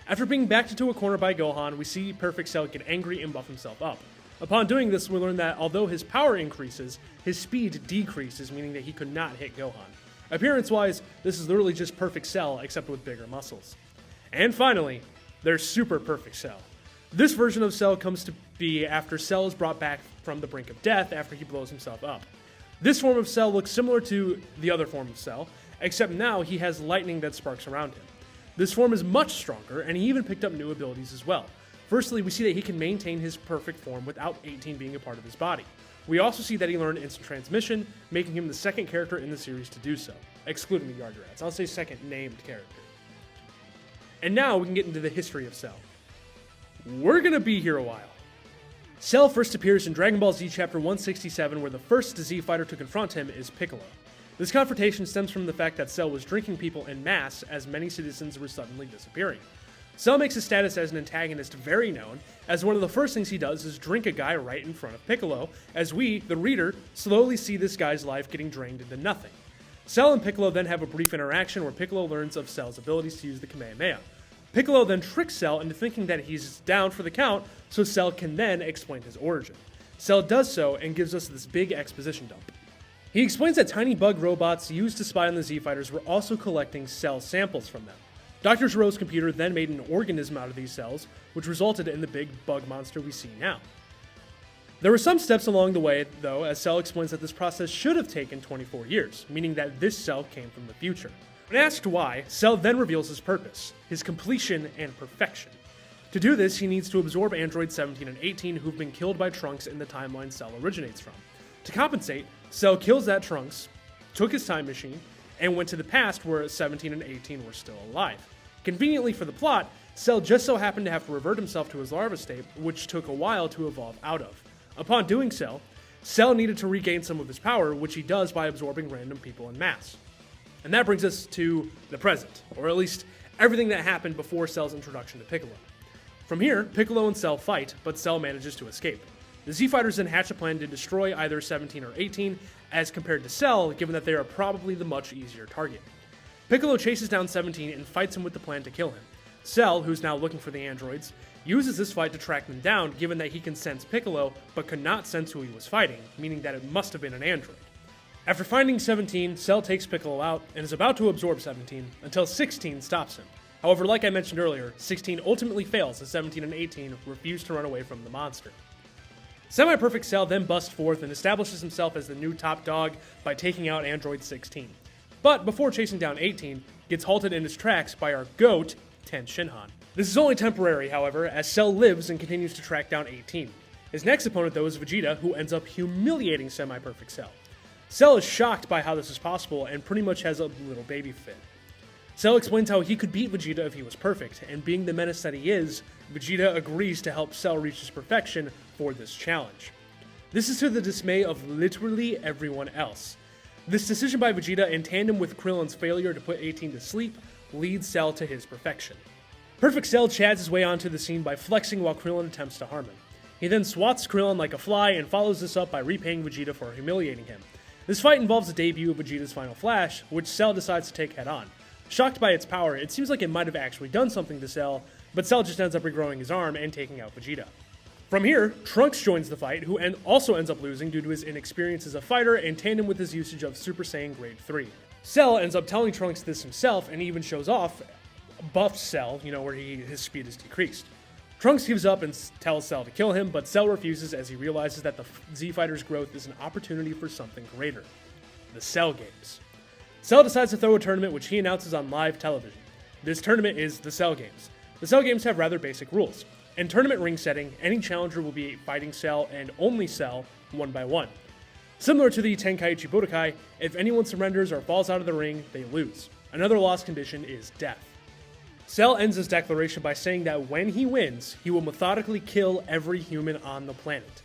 After being backed into a corner by Gohan, we see Perfect Cell get angry and buff himself up. Upon doing this, we learn that although his power increases, his speed decreases, meaning that he could not hit Gohan. Appearance-wise, this is literally just Perfect Cell, except with bigger muscles. And finally, there's Super Perfect Cell. This version of Cell comes to be after Cell is brought back from the brink of death after he blows himself up. This form of Cell looks similar to the other form of Cell, except now he has lightning that sparks around him. This form is much stronger, and he even picked up new abilities as well. Firstly, we see that he can maintain his perfect form without 18 being a part of his body. We also see that he learned instant transmission, making him the second character in the series to do so, excluding the Yardrats. I'll say second named character. And now we can get into the history of Cell. We're gonna be here a while. Cell first appears in Dragon Ball Z Chapter 167, where the first Z-Fighter to confront him is Piccolo. This confrontation stems from the fact that Cell was drinking people en masse as many citizens were suddenly disappearing. Cell makes his status as an antagonist very known, as one of the first things he does is drink a guy right in front of Piccolo, as we, the reader, slowly see this guy's life getting drained into nothing. Cell and Piccolo then have a brief interaction where Piccolo learns of Cell's abilities to use the Kamehameha. Piccolo then tricks Cell into thinking that he's down for the count, so Cell can then explain his origin. Cell does so and gives us this big exposition dump. He explains that tiny bug robots used to spy on the Z-Fighters were also collecting cell samples from them. Dr. Gero's computer then made an organism out of these cells, which resulted in the big bug monster we see now. There were some steps along the way, though, as Cell explains that this process should have taken 24 years, meaning that this cell came from the future. When asked why, Cell then reveals his purpose, his completion and perfection. To do this, he needs to absorb androids 17 and 18 who've been killed by Trunks in the timeline Cell originates from. To compensate, Cell kills that Trunks, took his time machine, and went to the past where 17 and 18 were still alive. Conveniently for the plot, Cell just so happened to have to revert himself to his larva state, which took a while to evolve out of. Upon doing so, Cell needed to regain some of his power, which he does by absorbing random people en masse. And that brings us to the present, or at least everything that happened before Cell's introduction to Piccolo. From here, Piccolo and Cell fight, but Cell manages to escape. The Z-Fighters then hatch a plan to destroy either 17 or 18, as compared to Cell, given that they are probably the much easier target. Piccolo chases down 17 and fights him with the plan to kill him. Cell, who's now looking for the androids, uses this fight to track them down, given that he can sense Piccolo, but could not sense who he was fighting, meaning that it must have been an android. After finding 17, Cell takes Piccolo out and is about to absorb 17, until 16 stops him. However, like I mentioned earlier, 16 ultimately fails as 17 and 18 refuse to run away from the monster. Semi-Perfect Cell then busts forth and establishes himself as the new top dog by taking out Android 16. But before chasing down 18, gets halted in his tracks by our GOAT, Ten Shinhan. This is only temporary, however, as Cell lives and continues to track down 18. His next opponent, though, is Vegeta, who ends up humiliating Semi-Perfect Cell. Cell is shocked by how this is possible and pretty much has a little baby fit. Cell explains how he could beat Vegeta if he was perfect, and being the menace that he is, Vegeta agrees to help Cell reach his perfection for this challenge. This is to the dismay of literally everyone else. This decision by Vegeta, in tandem with Krillin's failure to put 18 to sleep, leads Cell to his perfection. Perfect Cell chads his way onto the scene by flexing while Krillin attempts to harm him. He then swats Krillin like a fly and follows this up by repaying Vegeta for humiliating him. This fight involves the debut of Vegeta's Final Flash, which Cell decides to take head on. Shocked by its power, it seems like it might have actually done something to Cell, but Cell just ends up regrowing his arm and taking out Vegeta. From here, Trunks joins the fight, who also ends up losing due to his inexperience as a fighter in tandem with his usage of Super Saiyan Grade 3. Cell ends up telling Trunks this himself and even shows off buffed Cell, where his speed is decreased. Trunks gives up and tells Cell to kill him, but Cell refuses as he realizes that the Z-Fighter's growth is an opportunity for something greater. The Cell Games. Cell decides to throw a tournament which he announces on live television. This tournament is the Cell Games. The Cell Games have rather basic rules. In tournament ring setting, any challenger will be fighting Cell and only Cell, one by one. Similar to the Tenkaichi Budokai, if anyone surrenders or falls out of the ring, they lose. Another loss condition is death. Cell ends his declaration by saying that when he wins, he will methodically kill every human on the planet.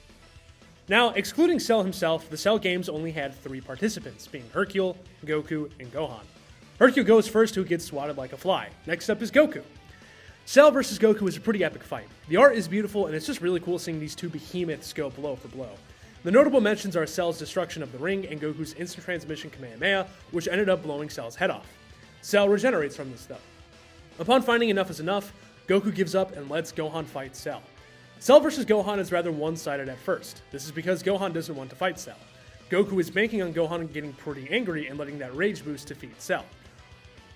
Now, excluding Cell himself, the Cell Games only had 3 participants, being Hercule, Goku, and Gohan. Hercule goes first, who gets swatted like a fly. Next up is Goku. Cell vs. Goku is a pretty epic fight. The art is beautiful, and it's just really cool seeing these two behemoths go blow for blow. The notable mentions are Cell's destruction of the ring and Goku's instant transmission Kamehameha, which ended up blowing Cell's head off. Cell regenerates from this though. Upon finding enough is enough, Goku gives up and lets Gohan fight Cell. Cell vs. Gohan is rather one-sided at first. This is because Gohan doesn't want to fight Cell. Goku is banking on Gohan getting pretty angry and letting that rage boost defeat Cell.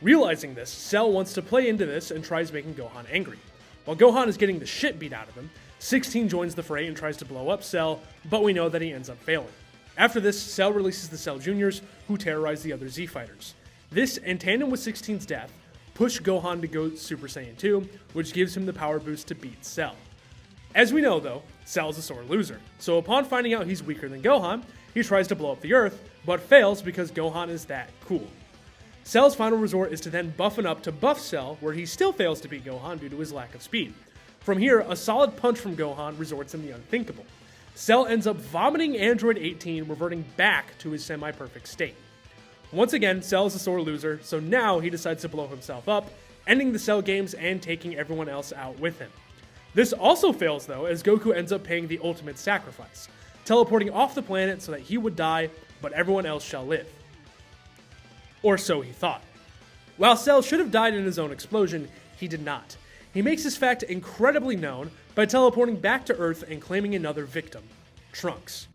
Realizing this, Cell wants to play into this and tries making Gohan angry. While Gohan is getting the shit beat out of him, 16 joins the fray and tries to blow up Cell, but we know that he ends up failing. After this, Cell releases the Cell Juniors, who terrorize the other Z fighters. This, in tandem with 16's death, push Gohan to go Super Saiyan 2, which gives him the power boost to beat Cell. As we know though, Cell's a sore loser, so upon finding out he's weaker than Gohan, he tries to blow up the Earth, but fails because Gohan is that cool. Cell's final resort is to then buffen up to buff Cell, where he still fails to beat Gohan due to his lack of speed. From here, a solid punch from Gohan resorts in the unthinkable. Cell ends up vomiting Android 18, reverting back to his semi-perfect state. Once again, Cell is a sore loser, so now he decides to blow himself up, ending the Cell games and taking everyone else out with him. This also fails though, as Goku ends up paying the ultimate sacrifice, teleporting off the planet so that he would die, but everyone else shall live. Or so he thought. While Cell should have died in his own explosion, he did not. He makes this fact incredibly known by teleporting back to Earth and claiming another victim, Trunks.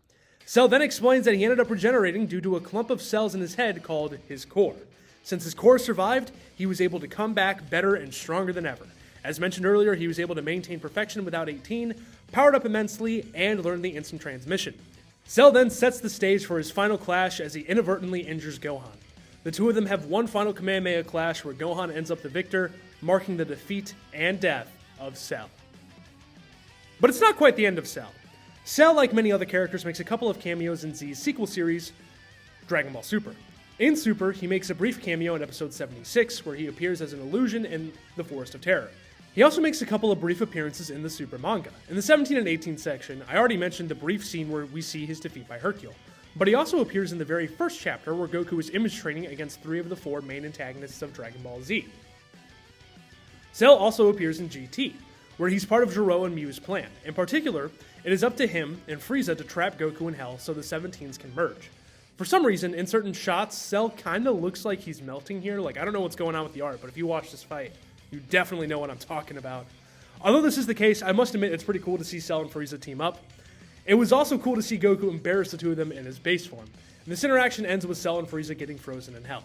Cell then explains that he ended up regenerating due to a clump of cells in his head called his core. Since his core survived, he was able to come back better and stronger than ever. As mentioned earlier, he was able to maintain perfection without 18, powered up immensely, and learned the instant transmission. Cell then sets the stage for his final clash as he inadvertently injures Gohan. The two of them have one final Kamehameha clash where Gohan ends up the victor, marking the defeat and death of Cell. But it's not quite the end of Cell. Cell, like many other characters, makes a couple of cameos in Z's sequel series, Dragon Ball Super. In Super, he makes a brief cameo in episode 76, where he appears as an illusion in the Forest of Terror. He also makes a couple of brief appearances in the Super manga. In the 17 and 18 section, I already mentioned the brief scene where we see his defeat by Hercule. But he also appears in the very first chapter where Goku is image training against 3 of the 4 main antagonists of Dragon Ball Z. Cell also appears in GT, where he's part of Gero and Mew's plan. In particular, it is up to him and Frieza to trap Goku in Hell so the 17s can merge. For some reason, in certain shots, Cell kinda looks like he's melting here. Like, I don't know what's going on with the art, but if you watch this fight, you definitely know what I'm talking about. Although this is the case, I must admit it's pretty cool to see Cell and Frieza team up. It was also cool to see Goku embarrass the two of them in his base form. And this interaction ends with Cell and Frieza getting frozen in hell.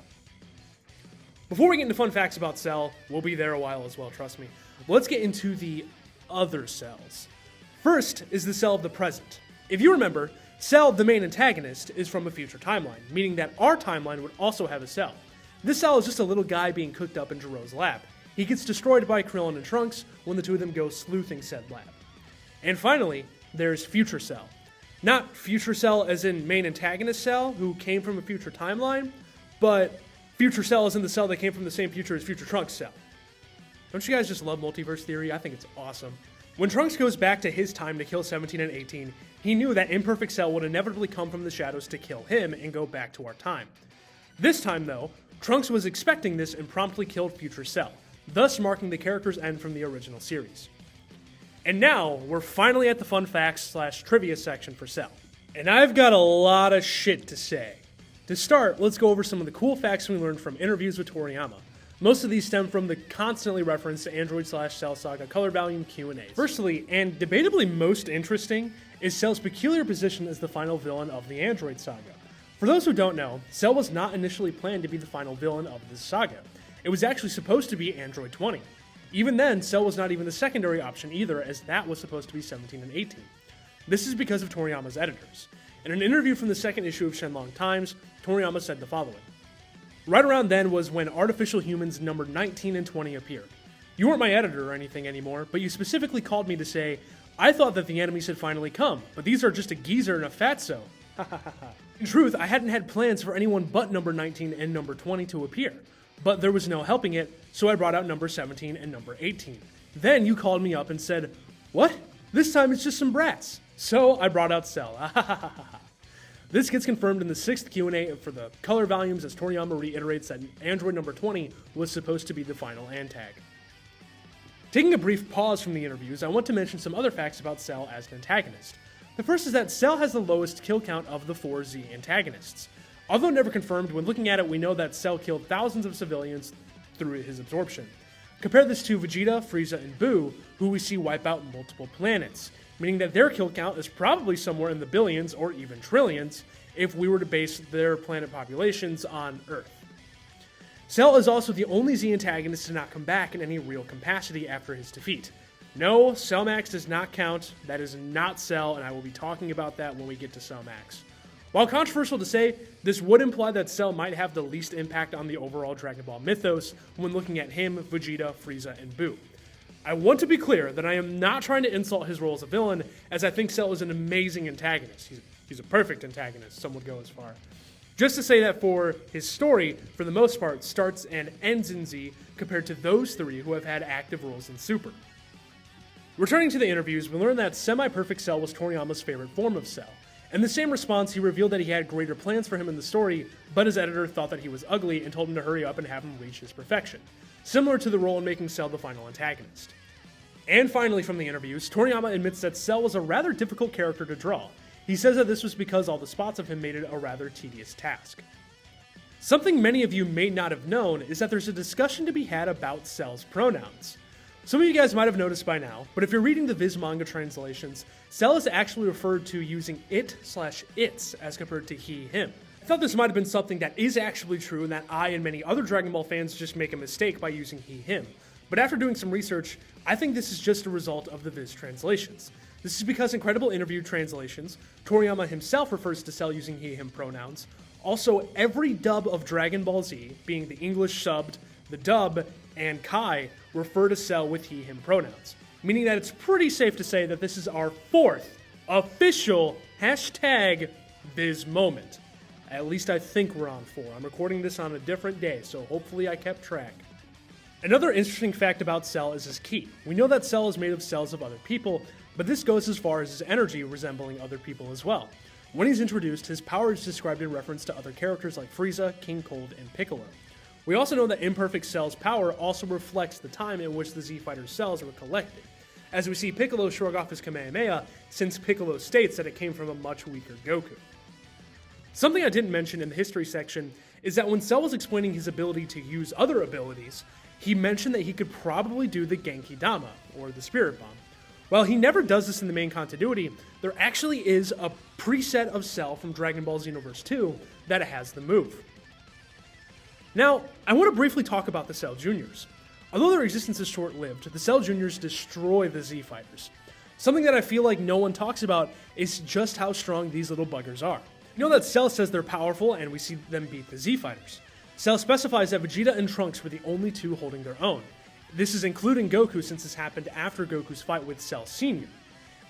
Before we get into fun facts about Cell, we'll be there a while as well, trust me. Let's get into the other Cells. First is the Cell of the present. If you remember, Cell, the main antagonist, is from a future timeline, meaning that our timeline would also have a Cell. This Cell is just a little guy being cooked up in Gero's lab. He gets destroyed by Krillin and Trunks when the two of them go sleuthing said lab. And finally, there's Future Cell. Not Future Cell as in main antagonist Cell, who came from a future timeline, but Future Cell as in the Cell that came from the same future as Future Trunks Cell. Don't you guys just love multiverse theory? I think it's awesome. When Trunks goes back to his time to kill 17 and 18, he knew that Imperfect Cell would inevitably come from the shadows to kill him and go back to our time. This time, though, Trunks was expecting this and promptly killed Future Cell, thus marking the character's end from the original series. And now, we're finally at the fun facts / trivia section for Cell. And I've got a lot of shit to say. To start, let's go over some of the cool facts we learned from interviews with Toriyama. Most of these stem from the constantly referenced Android / Cell Saga Color Volume Q&As. Firstly, and debatably most interesting, is Cell's peculiar position as the final villain of the Android Saga. For those who don't know, Cell was not initially planned to be the final villain of this saga. It was actually supposed to be Android 20. Even then, Cell was not even the secondary option either, as that was supposed to be 17 and 18. This is because of Toriyama's editors. In an interview from the second issue of Shenlong Times, Toriyama said the following. Right around then was when Artificial Humans numbered 19 and 20 appeared. You weren't my editor or anything anymore, but you specifically called me to say, I thought that the enemies had finally come, but these are just a geezer and a fatso. In truth, I hadn't had plans for anyone but number 19 and number 20 to appear. But there was no helping it, so I brought out number 17 and number 18. Then you called me up and said, what? This time it's just some brats. So I brought out Cell. This gets confirmed in the 6th Q&A for the color volumes as Toriyama reiterates that Android number 20 was supposed to be the final antag. Taking a brief pause from the interviews, I want to mention some other facts about Cell as an antagonist. The first is that Cell has the lowest kill count of the 4 Z antagonists. Although never confirmed, when looking at it, we know that Cell killed thousands of civilians through his absorption. Compare this to Vegeta, Frieza, and Buu, who we see wipe out multiple planets, meaning that their kill count is probably somewhere in the billions or even trillions if we were to base their planet populations on Earth. Cell is also the only Z antagonist to not come back in any real capacity after his defeat. No, Cell Max does not count. That is not Cell, and I will be talking about that when we get to Cell Max. While controversial to say, this would imply that Cell might have the least impact on the overall Dragon Ball mythos when looking at him, Vegeta, Frieza, and Buu. I want to be clear that I am not trying to insult his role as a villain, as I think Cell is an amazing antagonist. He's a perfect antagonist, some would go as far. Just to say that for his story, for the most part, starts and ends in Z compared to those 3 who have had active roles in Super. Returning to the interviews, we learned that semi-perfect Cell was Toriyama's favorite form of Cell. In the same response, he revealed that he had greater plans for him in the story, but his editor thought that he was ugly and told him to hurry up and have him reach his perfection, similar to the role in making Cell the final antagonist. And finally from the interviews, Toriyama admits that Cell was a rather difficult character to draw. He says that this was because all the spots of him made it a rather tedious task. Something many of you may not have known is that there's a discussion to be had about Cell's pronouns. Some of you guys might have noticed by now, but if you're reading the Viz manga translations, Cell is actually referred to using it/its as compared to he, him. I thought this might have been something that is actually true and that I and many other Dragon Ball fans just make a mistake by using he, him. But after doing some research, I think this is just a result of the Viz translations. This is because in credible interview translations, Toriyama himself refers to Cell using he, him pronouns. Also, every dub of Dragon Ball Z, being the English subbed, the dub, and Kai, refer to Cell with he, him pronouns. Meaning that it's pretty safe to say that this is our 4th official #Viz moment. At least I think we're on 4. I'm recording this on a different day, so hopefully I kept track. Another interesting fact about Cell is his ki. We know that Cell is made of cells of other people, but this goes as far as his energy resembling other people as well. When he's introduced, his power is described in reference to other characters like Frieza, King Cold, and Piccolo. We also know that Imperfect Cell's power also reflects the time in which the Z Fighters' cells were collected, as we see Piccolo shrug off his Kamehameha since Piccolo states that it came from a much weaker Goku. Something I didn't mention in the history section is that when Cell was explaining his ability to use other abilities, he mentioned that he could probably do the Genki Dama, or the Spirit Bomb. While he never does this in the main continuity, there actually is a preset of Cell from Dragon Ball Xenoverse 2 that has the move. Now, I want to briefly talk about the Cell Juniors. Although their existence is short-lived, the Cell Juniors destroy the Z Fighters. Something that I feel like no one talks about is just how strong these little buggers are. You know that Cell says they're powerful, and we see them beat the Z Fighters. Cell specifies that Vegeta and Trunks were the only 2 holding their own. This is including Goku since this happened after Goku's fight with Cell Sr.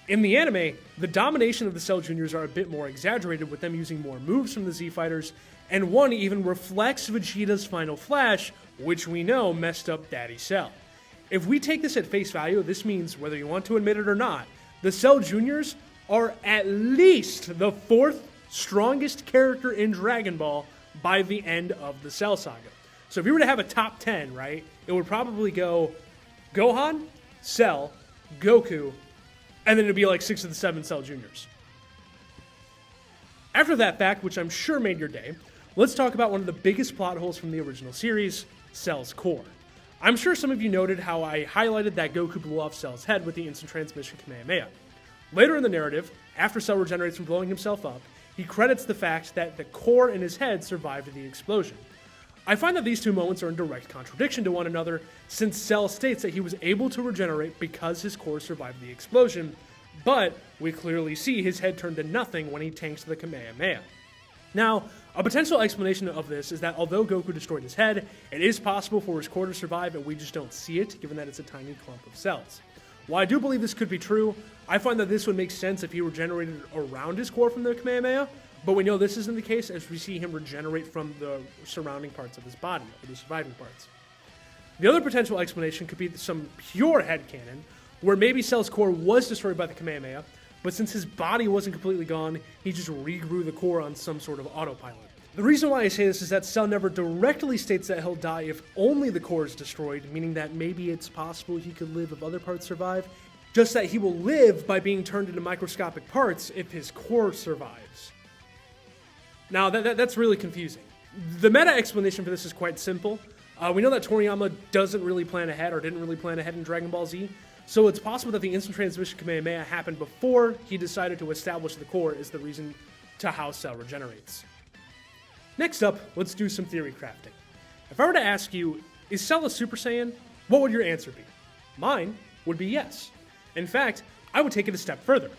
In the anime, the domination of the Cell Juniors are a bit more exaggerated, with them using more moves from the Z Fighters, and one even reflects Vegeta's final flash, which we know messed up Daddy Cell. If we take this at face value, this means, whether you want to admit it or not, the Cell Juniors are at least the 4th strongest character in Dragon Ball by the end of the Cell Saga. So if you were to have a top 10, right, it would probably go Gohan, Cell, Goku, and then it'd be like 6 of the 7 Cell Juniors. After that fact, which I'm sure made your day, let's talk about one of the biggest plot holes from the original series, Cell's core. I'm sure some of you noted how I highlighted that Goku blew off Cell's head with the instant transmission Kamehameha. Later in the narrative, after Cell regenerates from blowing himself up, he credits the fact that the core in his head survived the explosion. I find that these 2 moments are in direct contradiction to one another, since Cell states that he was able to regenerate because his core survived the explosion, but we clearly see his head turn to nothing when he tanks the Kamehameha. Now, a potential explanation of this is that although Goku destroyed his head, it is possible for his core to survive, and we just don't see it, given that it's a tiny clump of cells. While I do believe this could be true, I find that this would make sense if he regenerated around his core from the Kamehameha, but we know this isn't the case as we see him regenerate from the surrounding parts of his body, or the surviving parts. The other potential explanation could be some pure headcanon, where maybe Cell's core was destroyed by the Kamehameha, but since his body wasn't completely gone, he just regrew the core on some sort of autopilot. The reason why I say this is that Cell never directly states that he'll die if only the core is destroyed, meaning that maybe it's possible he could live if other parts survive, just that he will live by being turned into microscopic parts if his core survives. Now, that's really confusing. The meta explanation for this is quite simple. We know that Toriyama doesn't really plan ahead, or didn't really plan ahead in Dragon Ball Z, so it's possible that the instant transmission Kamehameha happened before he decided to establish the core is the reason to how Cell regenerates. Next up, let's do some theory crafting. If I were to ask you, is Cell a Super Saiyan? What would your answer be? Mine would be yes. In fact, I would take it a step further.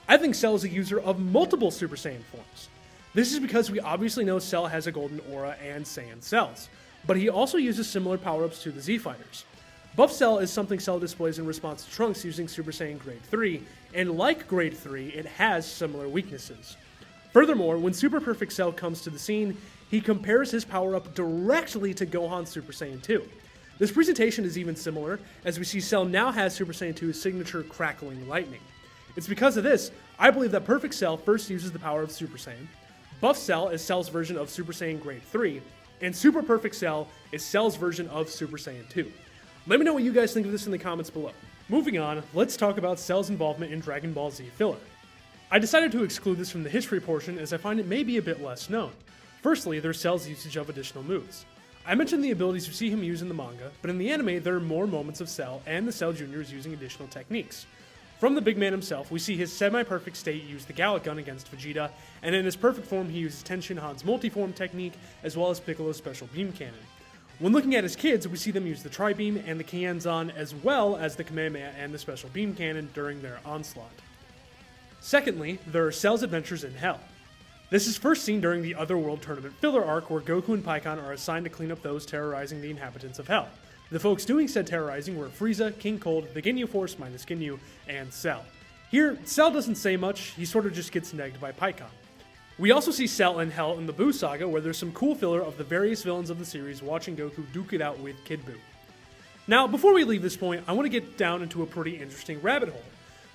I think Cell is a user of multiple Super Saiyan forms. This is because we obviously know Cell has a golden aura and Saiyan cells, but he also uses similar power-ups to the Z-Fighters. Buff Cell is something Cell displays in response to Trunks using Super Saiyan Grade 3, and like Grade 3, it has similar weaknesses. Furthermore, when Super Perfect Cell comes to the scene, he compares his power-up directly to Gohan's Super Saiyan 2. This presentation is even similar, as we see Cell now has Super Saiyan 2's signature Crackling Lightning. It's because of this, I believe that Perfect Cell first uses the power of Super Saiyan, Buff Cell is Cell's version of Super Saiyan Grade 3, and Super Perfect Cell is Cell's version of Super Saiyan 2. Let me know what you guys think of this in the comments below. Moving on, let's talk about Cell's involvement in Dragon Ball Z filler. I decided to exclude this from the history portion as I find it may be a bit less known. Firstly, there's Cell's usage of additional moves. I mentioned the abilities you see him use in the manga, but in the anime there are more moments of Cell and the Cell Juniors using additional techniques. From the big man himself, we see his semi-perfect state use the Gallic Gun against Vegeta, and in his perfect form he uses Tenshin Han's multiform technique as well as Piccolo's special beam cannon. When looking at his kids, we see them use the Tri-Beam and the Kienzan as well as the Kamehameha and the special beam cannon during their onslaught. Secondly, there are Cell's adventures in Hell. This is first seen during the Otherworld Tournament filler arc where Goku and Pikkon are assigned to clean up those terrorizing the inhabitants of Hell. The folks doing said terrorizing were Frieza, King Cold, the Ginyu Force minus Ginyu, and Cell. Here, Cell doesn't say much, he sort of just gets negged by Pikkon. We also see Cell in Hell in the Buu saga where there's some cool filler of the various villains of the series watching Goku duke it out with Kid Buu. Now, before we leave this point, I want to get down into a pretty interesting rabbit hole.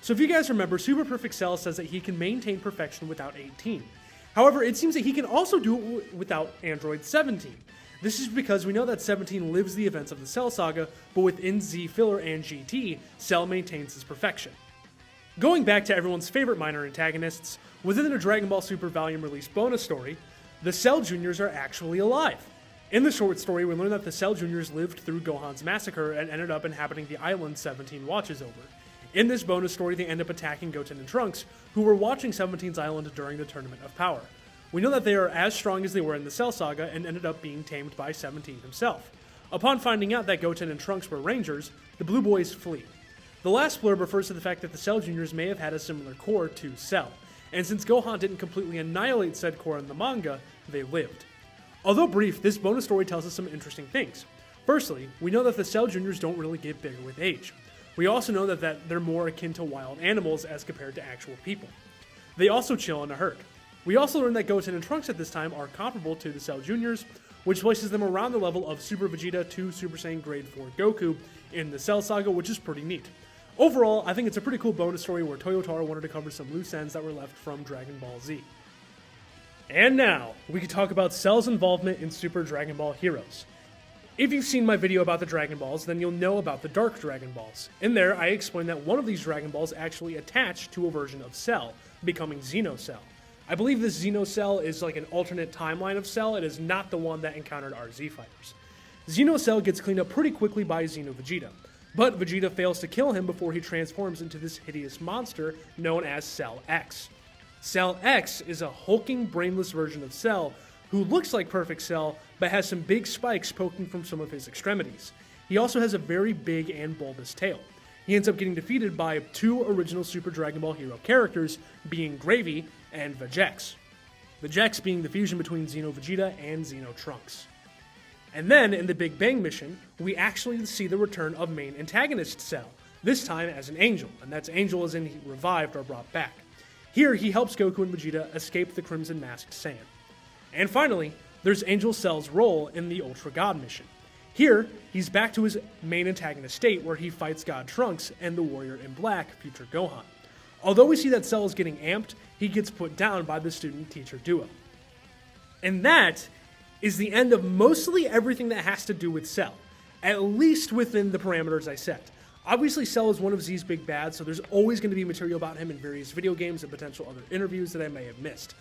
So if you guys remember, Super Perfect Cell says that he can maintain perfection without 18. However, it seems that he can also do it without Android 17. This is because we know that 17 lives the events of the Cell saga, but within Z filler and GT, Cell maintains his perfection. Going back to everyone's favorite minor antagonists, within the Dragon Ball Super Volume release bonus story, the Cell Juniors are actually alive. In the short story, we learn that the Cell Juniors lived through Gohan's massacre and ended up inhabiting the island 17 watches over. In this bonus story, they end up attacking Goten and Trunks, who were watching 17's island during the Tournament of Power. We know that they are as strong as they were in the Cell saga and ended up being tamed by 17 himself. Upon finding out that Goten and Trunks were Rangers, the Blue Boys flee. The last blurb refers to the fact that the Cell Juniors may have had a similar core to Cell, and since Gohan didn't completely annihilate said core in the manga, they lived. Although brief, this bonus story tells us some interesting things. Firstly, we know that the Cell Juniors don't really get bigger with age. We also know that they're more akin to wild animals as compared to actual people. They also chill in a herd. We also learn that Goten and Trunks at this time are comparable to the Cell Juniors, which places them around the level of Super Vegeta to Super Saiyan Grade 4 Goku in the Cell saga, which is pretty neat. Overall, I think it's a pretty cool bonus story where Toyotaro wanted to cover some loose ends that were left from Dragon Ball Z. And now, we can talk about Cell's involvement in Super Dragon Ball Heroes. If you've seen my video about the Dragon Balls, then you'll know about the Dark Dragon Balls. In there, I explained that one of these Dragon Balls actually attached to a version of Cell, becoming Xenocell. I believe this Xenocell is like an alternate timeline of Cell. It is not the one that encountered our Z-Fighters. Xenocell gets cleaned up pretty quickly by Xeno Vegeta, but Vegeta fails to kill him before he transforms into this hideous monster known as Cell X. Cell X is a hulking, brainless version of Cell who looks like Perfect Cell, but has some big spikes poking from some of his extremities. He also has a very big and bulbous tail. He ends up getting defeated by two original Super Dragon Ball hero characters, being Gravy and Vegex. Vegex being the fusion between Xeno Vegeta and Xeno Trunks. And then, in the Big Bang mission, we actually see the return of main antagonist Cell, this time as an angel, and that's angel as in he revived or brought back. Here, he helps Goku and Vegeta escape the Crimson Masked Saiyan. And finally, there's Angel Cell's role in the Ultra God mission. Here, he's back to his main antagonist state where he fights God Trunks and the warrior in black, future Gohan. Although we see that Cell is getting amped, he gets put down by the student-teacher duo. And that is the end of mostly everything that has to do with Cell, at least within the parameters I set. Obviously, Cell is one of Z's big bads, so there's always going to be material about him in various video games and potential other interviews that I may have missed.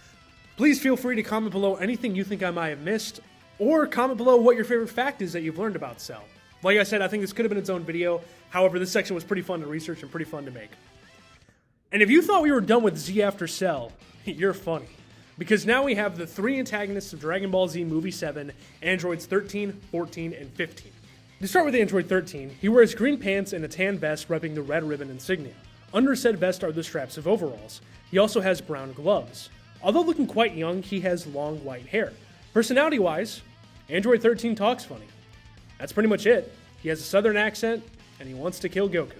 Please feel free to comment below anything you think I might have missed, or comment below what your favorite fact is that you've learned about Cell. Like I said, I think this could have been its own video, however, this section was pretty fun to research and pretty fun to make. And if you thought we were done with Z after Cell, you're funny. Because now we have the 3 antagonists of Dragon Ball Z Movie 7, androids 13, 14, and 15. To start with Android 13, he wears green pants and a tan vest repping the red ribbon insignia. Under said vest are the straps of overalls. He also has brown gloves. Although looking quite young, he has long white hair. Personality-wise, Android 13 talks funny. That's pretty much it. He has a southern accent, and he wants to kill Goku.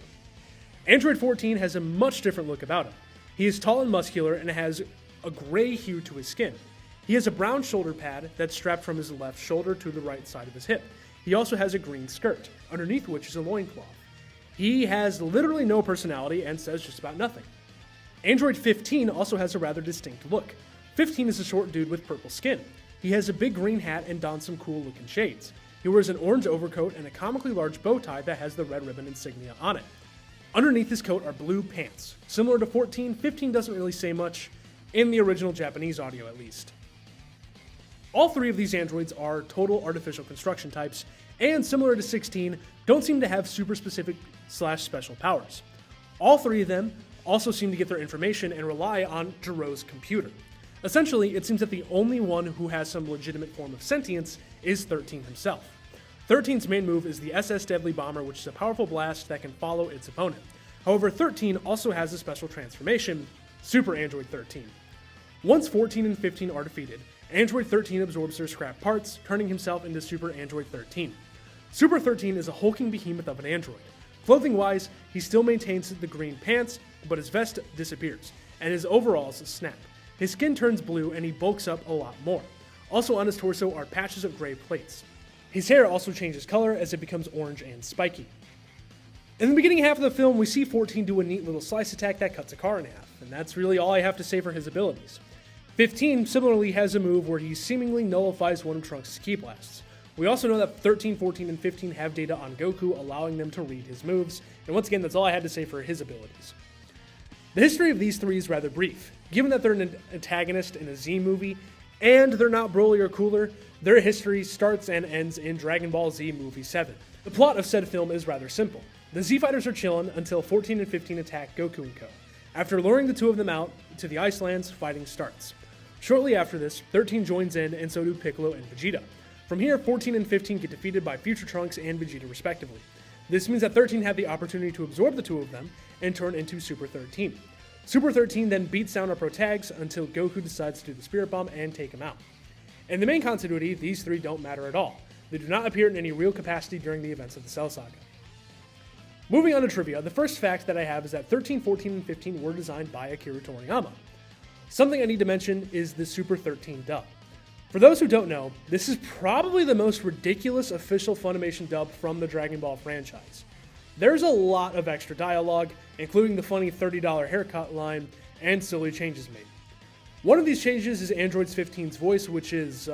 Android 14 has a much different look about him. He is tall and muscular and has a gray hue to his skin. He has a brown shoulder pad that's strapped from his left shoulder to the right side of his hip. He also has a green skirt, underneath which is a loincloth. He has literally no personality and says just about nothing. Android 15 also has a rather distinct look. 15 is a short dude with purple skin. He has a big green hat and dons some cool looking shades. He wears an orange overcoat and a comically large bow tie that has the red ribbon insignia on it. Underneath his coat are blue pants. Similar to 14, 15 doesn't really say much, in the original Japanese audio at least. All 3 of these androids are total artificial construction types, and similar to 16, don't seem to have super specific / special powers. All 3 of them also seem to get their information and rely on Jiro's computer. Essentially, it seems that the only one who has some legitimate form of sentience is 13 himself. 13's main move is the SS Deadly Bomber, which is a powerful blast that can follow its opponent. However, 13 also has a special transformation, Super Android 13. Once 14 and 15 are defeated, Android 13 absorbs their scrap parts, turning himself into Super Android 13. Super 13 is a hulking behemoth of an android. Clothing-wise, he still maintains the green pants, but his vest disappears, and his overalls snap. His skin turns blue and he bulks up a lot more. Also on his torso are patches of gray plates. His hair also changes color as it becomes orange and spiky. In the beginning half of the film, we see 14 do a neat little slice attack that cuts a car in half, and that's really all I have to say for his abilities. 15 similarly has a move where he seemingly nullifies one of Trunks' ki blasts. We also know that 13, 14, and 15 have data on Goku, allowing them to read his moves, and once again, that's all I had to say for his abilities. The history of these 3 is rather brief. Given that they're an antagonist in a Z movie, and they're not Broly or cooler, their history starts and ends in Dragon Ball Z Movie 7. The plot of said film is rather simple. The Z-Fighters are chillin' until 14 and 15 attack Goku and Co. After luring the 2 of them out to the Icelands, fighting starts. Shortly after this, 13 joins in, and so do Piccolo and Vegeta. From here, 14 and 15 get defeated by future Trunks and Vegeta respectively. This means that 13 had the opportunity to absorb the 2 of them and turn into Super 13. Super 13 then beats down our protags until Goku decides to do the Spirit Bomb and take him out. In the main continuity, these 3 don't matter at all. They do not appear in any real capacity during the events of the Cell Saga. Moving on to trivia, the first fact that I have is that 13, 14, and 15 were designed by Akira Toriyama. Something I need to mention is the Super 13 dub. For those who don't know, this is probably the most ridiculous official Funimation dub from the Dragon Ball franchise. There's a lot of extra dialogue, including the funny $30 haircut line and silly changes made. One of these changes is Android 15's voice, which is,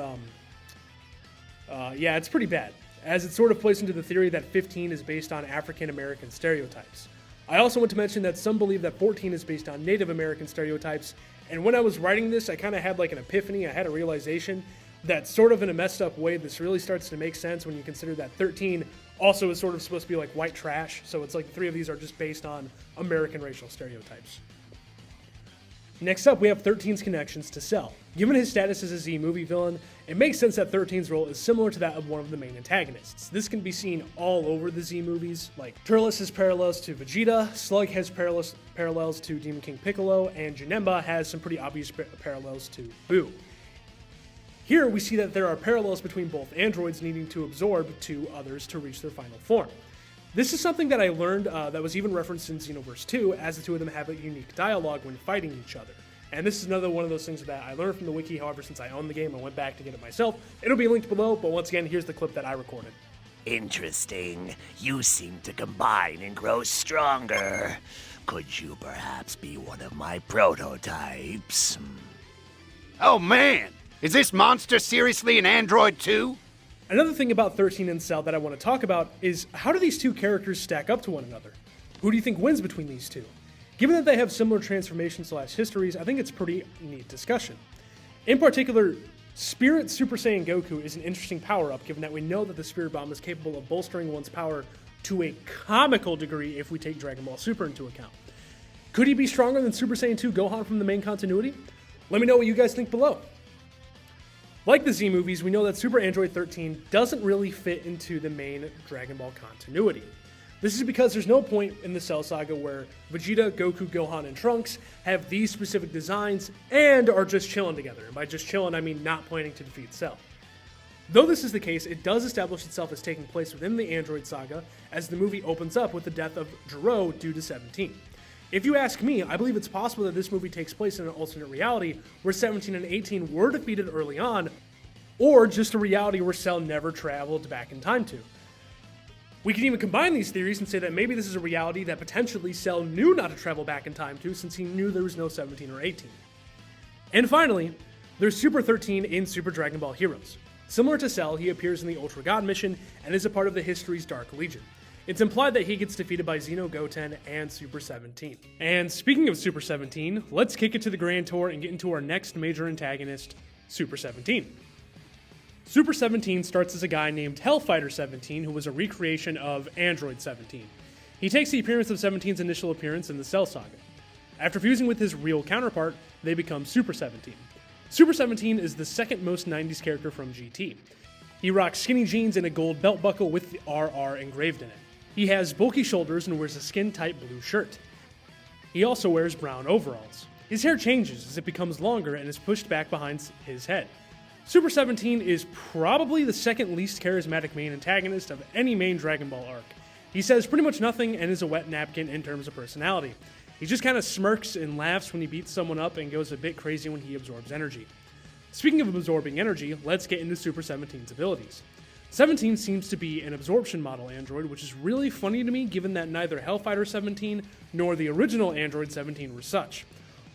it's pretty bad, as it sort of plays into the theory that 15 is based on African American stereotypes. I also want to mention that some believe that 14 is based on Native American stereotypes, and when I was writing this, I kind of had like an epiphany. I had a realization that sort of in a messed up way, this really starts to make sense when you consider that 13 also is sort of supposed to be like white trash, so it's like the 3 of these are just based on American racial stereotypes. Next up, we have 13's connections to Cell. Given his status as a Z movie villain, it makes sense that 13's role is similar to that of one of the main antagonists. This can be seen all over the Z movies, like Turles has parallels to Vegeta, Slug has parallels to Demon King Piccolo, and Janemba has some pretty obvious parallels to Buu. Here we see that there are parallels between both androids needing to absorb 2 others to reach their final form. This is something that I learned that was even referenced in Xenoverse 2, as the 2 of them have a unique dialogue when fighting each other. And this is another one of those things that I learned from the wiki. However, since I own the game, I went back to get it myself. It'll be linked below, but once again, here's the clip that I recorded. Interesting. You seem to combine and grow stronger. Could you perhaps be one of my prototypes? Oh man, Is this monster seriously an android too? Another thing about 13 and Cell that I want to talk about is how do these two characters stack up to one another? Who do you think wins between these two? Given that they have similar transformation/histories, I think it's a pretty neat discussion. In particular, Spirit Super Saiyan Goku is an interesting power-up, given that we know that the Spirit Bomb is capable of bolstering one's power to a comical degree if we take Dragon Ball Super into account. Could he be stronger than Super Saiyan 2 Gohan from the main continuity? Let me know what you guys think below. Like the Z movies, we know that Super Android 13 doesn't really fit into the main Dragon Ball continuity. This is because there's no point in the Cell Saga where Vegeta, Goku, Gohan, and Trunks have these specific designs and are just chilling together. And by just chilling, I mean not planning to defeat Cell. Though this is the case, it does establish itself as taking place within the Android Saga, as the movie opens up with the death of Gero due to 17. If you ask me, I believe it's possible that this movie takes place in an alternate reality where 17 and 18 were defeated early on, or just a reality where Cell never traveled back in time to. We can even combine these theories and say that maybe this is a reality that potentially Cell knew not to travel back in time to, since he knew there was no 17 or 18. And finally, there's Super 13 in Super Dragon Ball Heroes. Similar to Cell, he appears in the Ultra God mission and is a part of the history's Dark Legion. It's implied that he gets defeated by Xeno Goten and Super 17. And speaking of Super 17, let's kick it to the Grand Tour and get into our next major antagonist, Super 17. Super 17 starts as a guy named Hellfighter 17, who was a recreation of Android 17. He takes the appearance of 17's initial appearance in the Cell Saga. After fusing with his real counterpart, they become Super 17. Super 17 is the second most 90s character from GT. He rocks skinny jeans and a gold belt buckle with the RR engraved in it. He has bulky shoulders and wears a skin-tight blue shirt. He also wears brown overalls. His hair changes as it becomes longer and is pushed back behind his head. Super 17 is probably the second least charismatic main antagonist of any main Dragon Ball arc. He says pretty much nothing and is a wet napkin in terms of personality. He just kind of smirks and laughs when he beats someone up and goes a bit crazy when he absorbs energy. Speaking of absorbing energy, let's get into Super 17's abilities. 17 seems to be an absorption model android, which is really funny to me given that neither Hellfighter 17 nor the original Android 17 were such.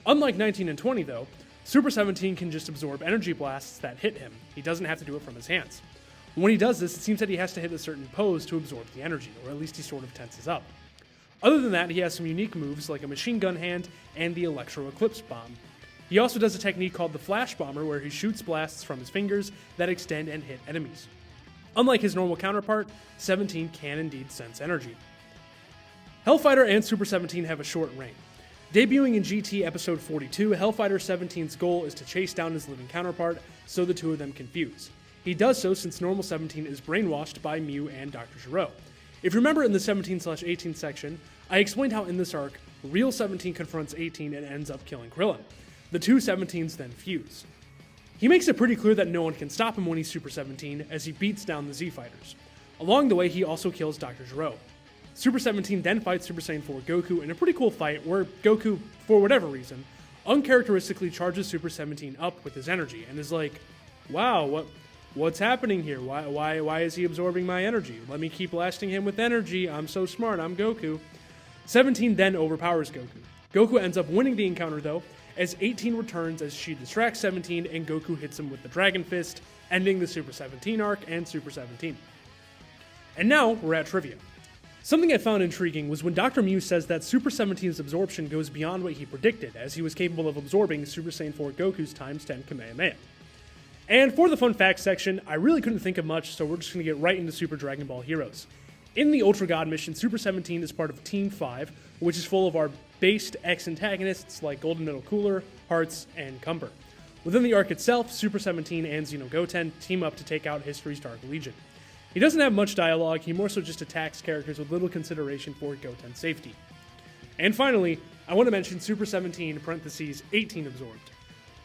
Unlike 19 and 20 though, Super 17 can just absorb energy blasts that hit him. He doesn't have to do it from his hands. When he does this, it seems that he has to hit a certain pose to absorb the energy, or at least he sort of tenses up. Other than that, he has some unique moves like a machine gun hand and the Electro Eclipse Bomb. He also does a technique called the Flash Bomber where he shoots blasts from his fingers that extend and hit enemies. Unlike his normal counterpart, 17 can indeed sense energy. Hellfighter and Super 17 have a short reign. Debuting in GT episode 42, Hellfighter 17's goal is to chase down his living counterpart so the two of them can fuse. He does so since normal 17 is brainwashed by Mew and Dr. Gero. If you remember in the 17/18 section, I explained how in this arc, real 17 confronts 18 and ends up killing Krillin. The two 17s then fuse. He makes it pretty clear that no one can stop him when he's Super 17 as he beats down the Z Fighters. Along the way, he also kills Dr. Gero. Super 17 then fights Super Saiyan 4 Goku in a pretty cool fight where Goku, for whatever reason, uncharacteristically charges Super 17 up with his energy and is like, wow, what's happening here? Why is he absorbing my energy? Let me keep blasting him with energy. I'm so smart, I'm Goku. 17 then overpowers Goku. Goku ends up winning the encounter though, as 18 returns as she distracts 17 and Goku hits him with the Dragon Fist, ending the Super 17 arc and Super 17. And now we're at trivia. Something I found intriguing was when Dr. Mew says that Super 17's absorption goes beyond what he predicted, as he was capable of absorbing Super Saiyan 4 Goku's times 10 Kamehameha. And for the fun facts section, I really couldn't think of much, so we're just going to get right into Super Dragon Ball Heroes. In the Ultra God mission, Super 17 is part of Team 5, which is full of our based ex-antagonists like Golden Middle Cooler, Hearts, and Cumber. Within the arc itself, Super 17 and Xeno Goten team up to take out history's Dark Legion. He doesn't have much dialogue, he more so just attacks characters with little consideration for Goten's safety. And finally, I want to mention Super 17 parentheses 18 absorbed.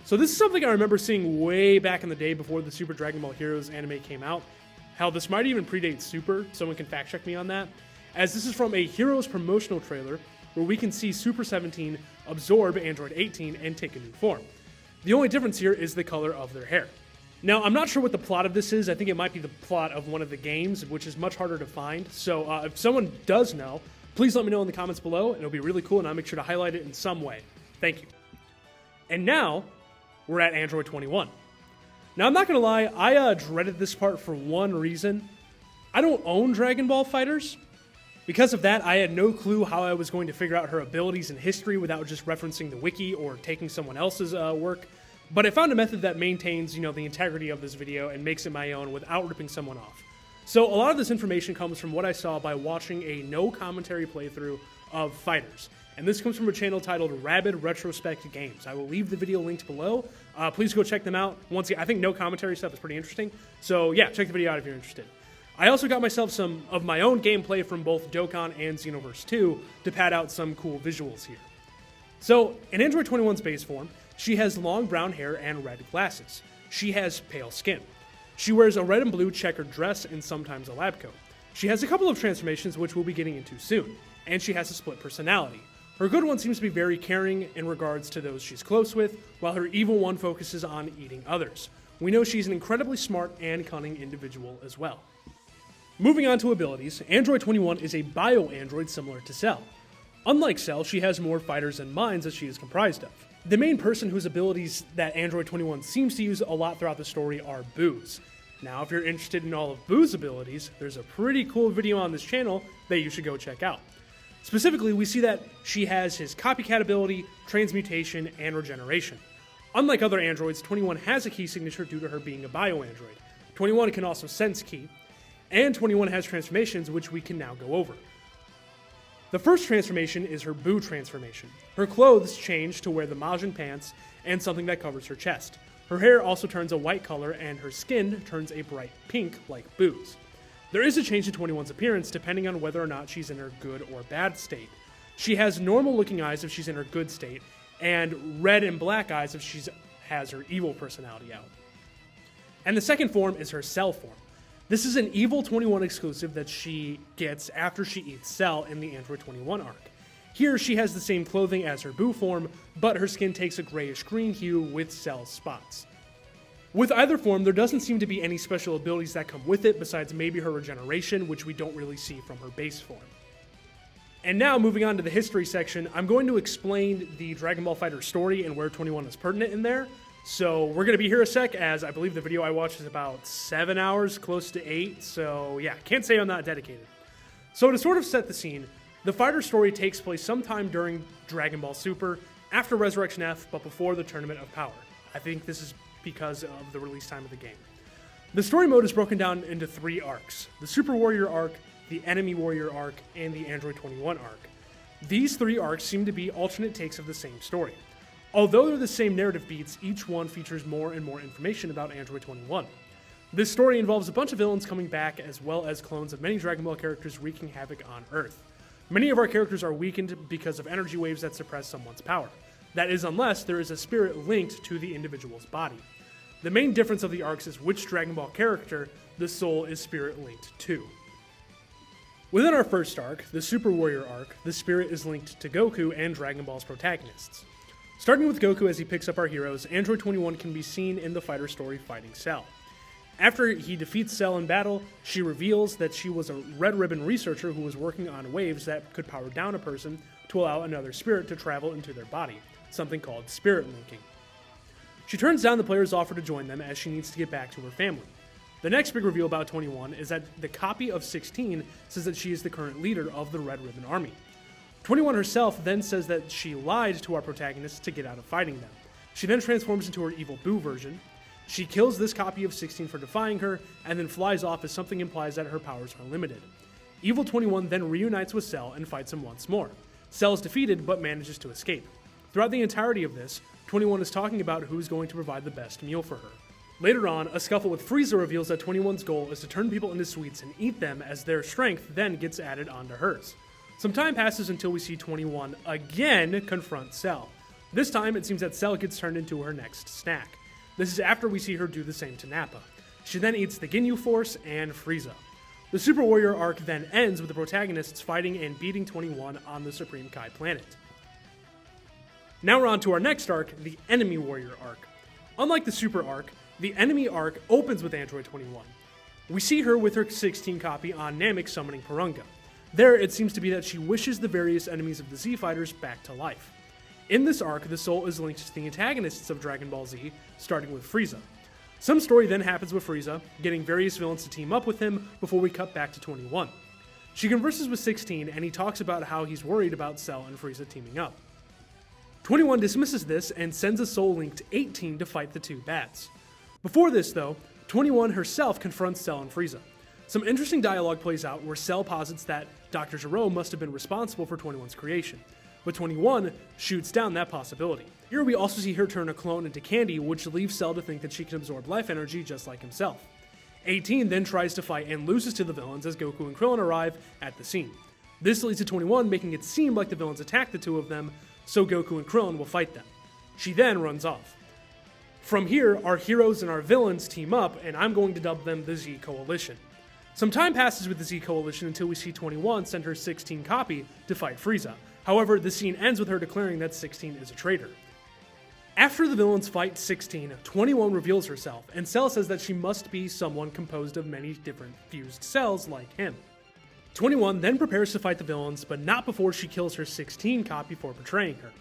So this is something I remember seeing way back in the day before the Super Dragon Ball Heroes anime came out. Hell, this might even predate Super, someone can fact check me on that, as this is from a Heroes promotional trailer where we can see Super 17 absorb Android 18 and take a new form. The only difference here is the color of their hair. Now, I'm not sure what the plot of this is. I think it might be the plot of one of the games, which is much harder to find. So if someone does know, please let me know in the comments below, and it'll be really cool, and I'll make sure to highlight it in some way. Thank you. And now, we're at Android 21. Now, I'm not going to lie, I dreaded this part for one reason. I don't own Dragon Ball Fighters. Because of that, I had no clue how I was going to figure out her abilities and history without just referencing the wiki or taking someone else's work. But I found a method that maintains, the integrity of this video and makes it my own without ripping someone off. So a lot of this information comes from what I saw by watching a no commentary playthrough of Fighters. And this comes from a channel titled Rabid Retrospect Games. I will leave the video linked below. Please go check them out. Once again, I think no commentary stuff is pretty interesting. So yeah, check the video out if you're interested. I also got myself some of my own gameplay from both Dokkan and Xenoverse 2 to pad out some cool visuals here. So, in Android 21's base form, she has long brown hair and red glasses. She has pale skin. She wears a red and blue checkered dress and sometimes a lab coat. She has a couple of transformations which we'll be getting into soon, and she has a split personality. Her good one seems to be very caring in regards to those she's close with, while her evil one focuses on eating others. We know she's an incredibly smart and cunning individual as well. Moving on to abilities, Android 21 is a bio-android similar to Cell. Unlike Cell, she has more fighters and minds that she is comprised of. The main person whose abilities that Android 21 seems to use a lot throughout the story are Boo's. Now, if you're interested in all of Boo's abilities, there's a pretty cool video on this channel that you should go check out. Specifically, we see that she has his copycat ability, transmutation, and regeneration. Unlike other androids, 21 has a key signature due to her being a bio-android. 21 can also sense ki, and 21 has transformations, which we can now go over. The first transformation is her Boo transformation. Her clothes change to wear the Majin pants and something that covers her chest. Her hair also turns a white color, and her skin turns a bright pink like Boo's. There is a change to 21's appearance depending on whether or not she's in her good or bad state. She has normal looking eyes if she's in her good state, and red and black eyes if she has her evil personality out. And the second form is her Cell form. This is an evil 21 exclusive that she gets after she eats Cell in the Android 21 arc. Here she has the same clothing as her Boo form, but her skin takes a grayish green hue with Cell spots. With either form, there doesn't seem to be any special abilities that come with it besides maybe her regeneration, which we don't really see from her base form. And now, moving on to the history section, I'm going to explain the Dragon Ball FighterZ story and where 21 is pertinent in there. So we're going to be here a sec, as I believe the video I watched is about 7 hours, close to 8, so yeah, can't say I'm not dedicated. So to sort of set the scene, the fighter story takes place sometime during Dragon Ball Super, after Resurrection F, but before the Tournament of Power. I think this is because of the release time of the game. The story mode is broken down into 3 arcs: the Super Warrior arc, the Enemy Warrior arc, and the Android 21 arc. These 3 arcs seem to be alternate takes of the same story. Although they're the same narrative beats, each one features more and more information about Android 21. This story involves a bunch of villains coming back, as well as clones of many Dragon Ball characters wreaking havoc on Earth. Many of our characters are weakened because of energy waves that suppress someone's power. That is, unless there is a spirit linked to the individual's body. The main difference of the arcs is which Dragon Ball character the soul is spirit linked to. Within our first arc, the Super Warrior arc, the spirit is linked to Goku and Dragon Ball's protagonists. Starting with Goku as he picks up our heroes, Android 21 can be seen in the fighter story fighting Cell. After he defeats Cell in battle, she reveals that she was a Red Ribbon researcher who was working on waves that could power down a person to allow another spirit to travel into their body, something called spirit linking. She turns down the player's offer to join them as she needs to get back to her family. The next big reveal about 21 is that the copy of 16 says that she is the current leader of the Red Ribbon Army. 21 herself then says that she lied to our protagonists to get out of fighting them. She then transforms into her evil Boo version. She kills this copy of 16 for defying her, and then flies off as something implies that her powers are limited. Evil 21 then reunites with Cell and fights him once more. Cell is defeated, but manages to escape. Throughout the entirety of this, 21 is talking about who's going to provide the best meal for her. Later on, a scuffle with Frieza reveals that 21's goal is to turn people into sweets and eat them, as their strength then gets added onto hers. Some time passes until we see 21 again confront Cell. This time, it seems that Cell gets turned into her next snack. This is after we see her do the same to Nappa. She then eats the Ginyu Force and Frieza. The Super Warrior arc then ends with the protagonists fighting and beating 21 on the Supreme Kai planet. Now we're on to our next arc, the Enemy Warrior arc. Unlike the Super arc, the Enemy arc opens with Android 21. We see her with her 16 copy on Namek summoning Porunga. There, it seems to be that she wishes the various enemies of the Z Fighters back to life. In this arc, the soul is linked to the antagonists of Dragon Ball Z, starting with Frieza. Some story then happens with Frieza, getting various villains to team up with him before we cut back to 21. She converses with 16, and he talks about how he's worried about Cell and Frieza teaming up. 21 dismisses this and sends a Soul Link to 18 to fight the two bats. Before this, though, 21 herself confronts Cell and Frieza. Some interesting dialogue plays out where Cell posits that Dr. Gero must have been responsible for 21's creation, but 21 shoots down that possibility. Here we also see her turn a clone into Candy, which leaves Cell to think that she can absorb life energy just like himself. 18 then tries to fight and loses to the villains as Goku and Krillin arrive at the scene. This leads to 21 making it seem like the villains attacked the two of them, so Goku and Krillin will fight them. She then runs off. From here, our heroes and our villains team up, and I'm going to dub them the Z Coalition. Some time passes with the Z Coalition until we see 21 send her 16 copy to fight Frieza. However, the scene ends with her declaring that 16 is a traitor. After the villains fight 16, 21 reveals herself, and Cell says that she must be someone composed of many different fused cells like him. 21 then prepares to fight the villains, but not before she kills her 16 copy for betraying her.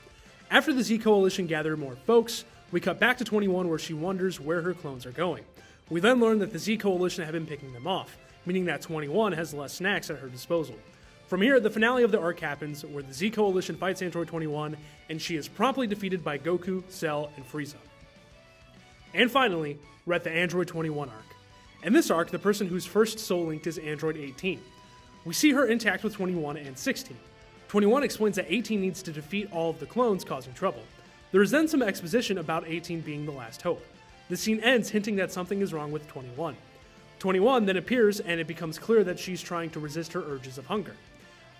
After the Z Coalition gather more folks, we cut back to 21 where she wonders where her clones are going. We then learn that the Z Coalition have been picking them off, meaning that 21 has less snacks at her disposal. From here, the finale of the arc happens, where the Z Coalition fights Android 21, and she is promptly defeated by Goku, Cell, and Frieza. And finally, we're at the Android 21 arc. In this arc, the person who's first soul linked is Android 18. We see her intact with 21 and 16. 21 explains that 18 needs to defeat all of the clones causing trouble. There is then some exposition about 18 being the last hope. The scene ends hinting that something is wrong with 21. 21 then appears, and it becomes clear that she's trying to resist her urges of hunger.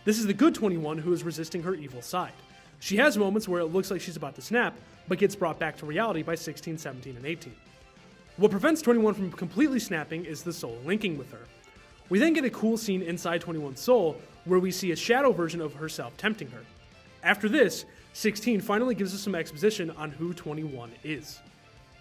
This is the good 21 who is resisting her evil side. She has moments where it looks like she's about to snap, but gets brought back to reality by 16, 17, and 18. What prevents 21 from completely snapping is the soul linking with her. We then get a cool scene inside 21's soul, where we see a shadow version of herself tempting her. After this, 16 finally gives us some exposition on who 21 is.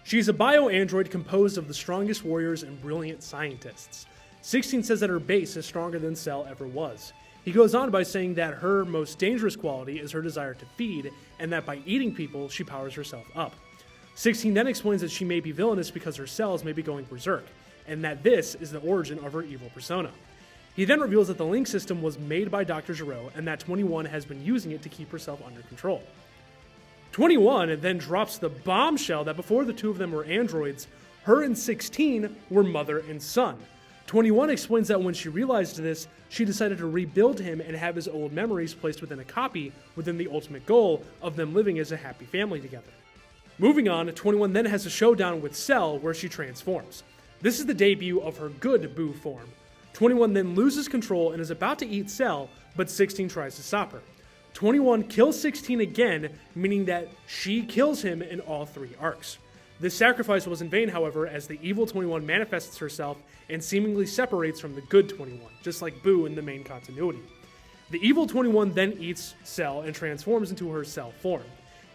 She's a bio-android composed of the strongest warriors and brilliant scientists. 16 says that her base is stronger than Cell ever was. He goes on by saying that her most dangerous quality is her desire to feed, and that by eating people, she powers herself up. 16 then explains that she may be villainous because her cells may be going berserk, and that this is the origin of her evil persona. He then reveals that the link system was made by Dr. Gero, and that 21 has been using it to keep herself under control. 21 then drops the bombshell that before the two of them were androids, her and 16 were mother and son. 21 explains that when she realized this, she decided to rebuild him and have his old memories placed within a copy within the ultimate goal of them living as a happy family together. Moving on, 21 then has a showdown with Cell where she transforms. This is the debut of her good Boo form. 21 then loses control and is about to eat Cell, but 16 tries to stop her. 21 kills 16 again, meaning that she kills him in all three arcs. This sacrifice was in vain, however, as the evil 21 manifests herself and seemingly separates from the good 21, just like Boo in the main continuity. The evil 21 then eats Cell and transforms into her Cell form.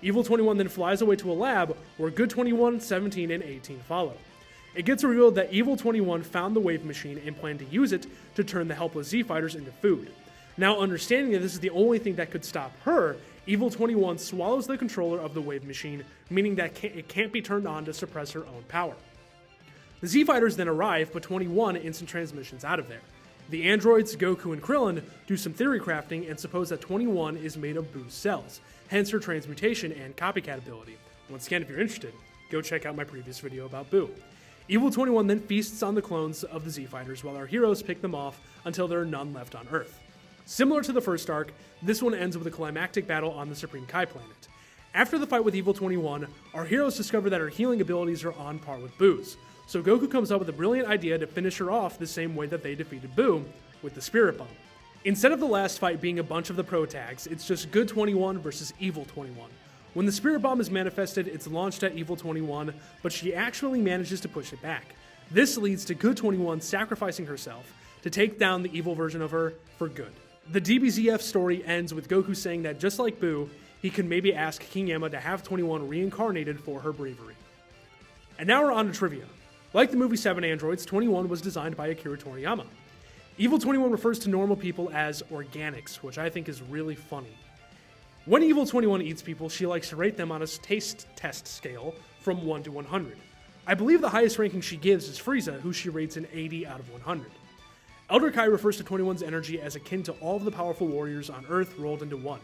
Evil 21 then flies away to a lab where good 21, 17, and 18 follow. It gets revealed that evil 21 found the wave machine and planned to use it to turn the helpless Z-Fighters into food. Now, understanding that this is the only thing that could stop her, Evil 21 swallows the controller of the wave machine, meaning that it can't be turned on to suppress her own power. The Z-Fighters then arrive, but 21 instant transmissions out of there. The androids, Goku and Krillin, do some theory crafting and suppose that 21 is made of Boo's cells, hence her transmutation and copycat ability. Once again, if you're interested, go check out my previous video about Boo. Evil 21 then feasts on the clones of the Z-Fighters while our heroes pick them off until there are none left on Earth. Similar to the first arc, this one ends with a climactic battle on the Supreme Kai planet. After the fight with Evil 21, our heroes discover that her healing abilities are on par with Boo's, so Goku comes up with a brilliant idea to finish her off the same way that they defeated Boo, with the Spirit Bomb. Instead of the last fight being a bunch of the pro tags, it's just Good 21 versus Evil 21. When the Spirit Bomb is manifested, it's launched at Evil 21, but she actually manages to push it back. This leads to Good 21 sacrificing herself to take down the evil version of her for good. The DBZF story ends with Goku saying that just like Boo, he can maybe ask King Yama to have 21 reincarnated for her bravery. And now we're on to trivia. Like the movie 7 Androids, 21 was designed by Akira Toriyama. Evil 21 refers to normal people as organics, which I think is really funny. When Evil 21 eats people, she likes to rate them on a taste test scale from 1 to 100. I believe the highest ranking she gives is Frieza, who she rates an 80 out of 100. Elder Kai refers to 21's energy as akin to all of the powerful warriors on Earth rolled into one.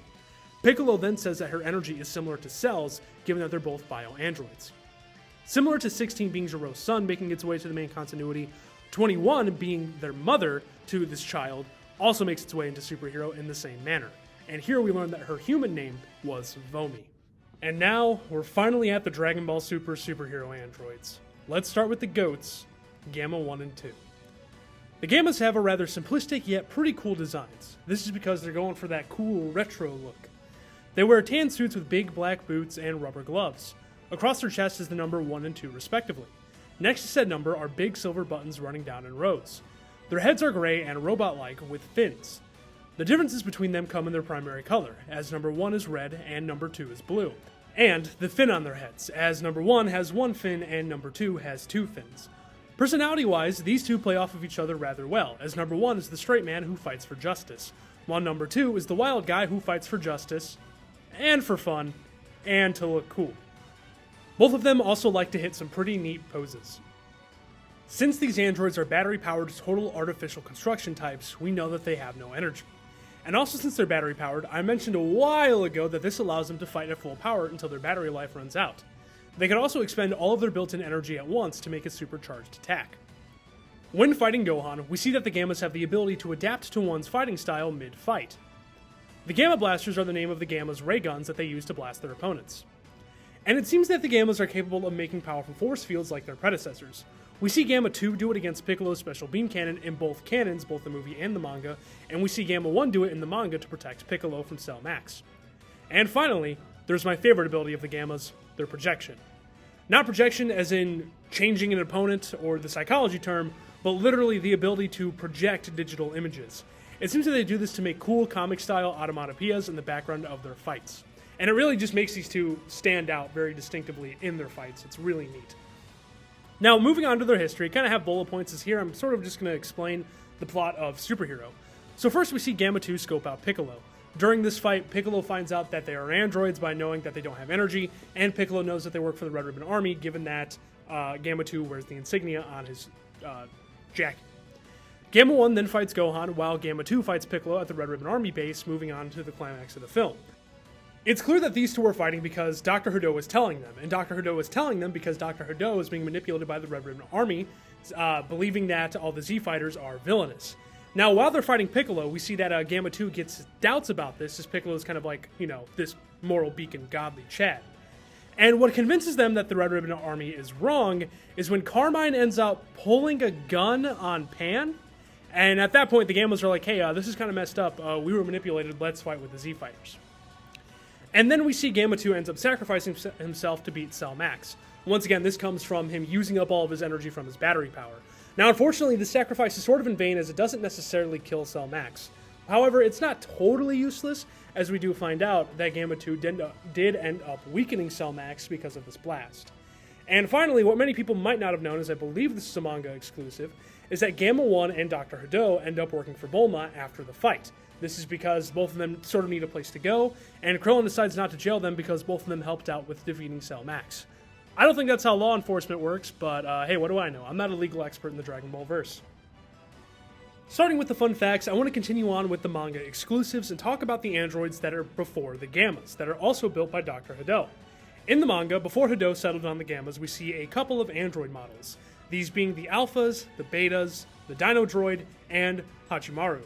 Piccolo then says that her energy is similar to Cell's, given that they're both bio-androids. Similar to 16 being Gero's son making its way to the main continuity, 21 being their mother to this child also makes its way into superhero in the same manner. And here we learn that her human name was Vomi. And now, we're finally at the Dragon Ball Super superhero androids. Let's start with the GOATs, Gamma 1 and 2. The Gammas have a rather simplistic yet pretty cool designs. This is because they're going for that cool retro look. They wear tan suits with big black boots and rubber gloves. Across their chest is the number 1 and 2 respectively. Next to said number are big silver buttons running down in rows. Their heads are gray and robot-like with fins. The differences between them come in their primary color, as number 1 is red and number 2 is blue. And the fin on their heads, as number 1 has 1 fin and number 2 has 2 fins. Personality-wise, these two play off of each other rather well, as number 1 is the straight man who fights for justice, while number 2 is the wild guy who fights for justice, and for fun, and to look cool. Both of them also like to hit some pretty neat poses. Since these androids are battery-powered total artificial construction types, we know that they have no energy. And also since they're battery-powered, I mentioned a while ago that this allows them to fight at full power until their battery life runs out. They can also expend all of their built-in energy at once to make a supercharged attack. When fighting Gohan, we see that the Gammas have the ability to adapt to one's fighting style mid-fight. The Gamma Blasters are the name of the Gammas' ray guns that they use to blast their opponents. And it seems that the Gammas are capable of making powerful force fields like their predecessors. We see Gamma 2 do it against Piccolo's Special Beam Cannon in both canons, both the movie and the manga, and we see Gamma 1 do it in the manga to protect Piccolo from Cell Max. And finally, there's my favorite ability of the Gammas, their projection. Not projection as in changing an opponent or the psychology term, but literally the ability to project digital images. It seems that they do this to make cool comic-style onomatopoeias in the background of their fights. And it really just makes these two stand out very distinctively in their fights. It's really neat. Now, moving on to their history, I kind of have bullet points as here. I'm sort of just going to explain the plot of Superhero. So first we see Gamma 2 scope out Piccolo. During this fight, Piccolo finds out that they are androids by knowing that they don't have energy, and Piccolo knows that they work for the Red Ribbon Army, given that Gamma 2 wears the insignia on his jacket. Gamma 1 then fights Gohan, while Gamma 2 fights Piccolo at the Red Ribbon Army base, moving on to the climax of the film. It's clear that these two were fighting because Dr. Hado was telling them, and Dr. Hado was telling them because Dr. Hado is being manipulated by the Red Ribbon Army, believing that all the Z fighters are villainous. Now, while they're fighting Piccolo, we see that Gamma 2 gets doubts about this, as Piccolo is kind of like, this moral beacon, godly Chad. And what convinces them that the Red Ribbon Army is wrong is when Carmine ends up pulling a gun on Pan, and at that point the Gammas are like, hey, this is kind of messed up, we were manipulated, let's fight with the Z fighters. And then we see Gamma 2 ends up sacrificing himself to beat Cell Max. Once again, this comes from him using up all of his energy from his battery power. Now, unfortunately, this sacrifice is sort of in vain as it doesn't necessarily kill Cell Max. However, it's not totally useless, as we do find out that Gamma 2 did end up weakening Cell Max because of this blast. And finally, what many people might not have known, as I believe this is a manga exclusive, is that Gamma 1 and Dr. Hado end up working for Bulma after the fight. This is because both of them sort of need a place to go, and Krillin decides not to jail them because both of them helped out with defeating Cell Max. I don't think that's how law enforcement works, but hey, what do I know? I'm not a legal expert in the Dragon Ball verse. Starting with the fun facts, I want to continue on with the manga exclusives and talk about the androids that are before the Gammas, that are also built by Dr. Hado. In the manga, before Hado settled on the Gammas, we see a couple of android models, these being the Alphas, the Betas, the Dino Droid, and Hachimaru.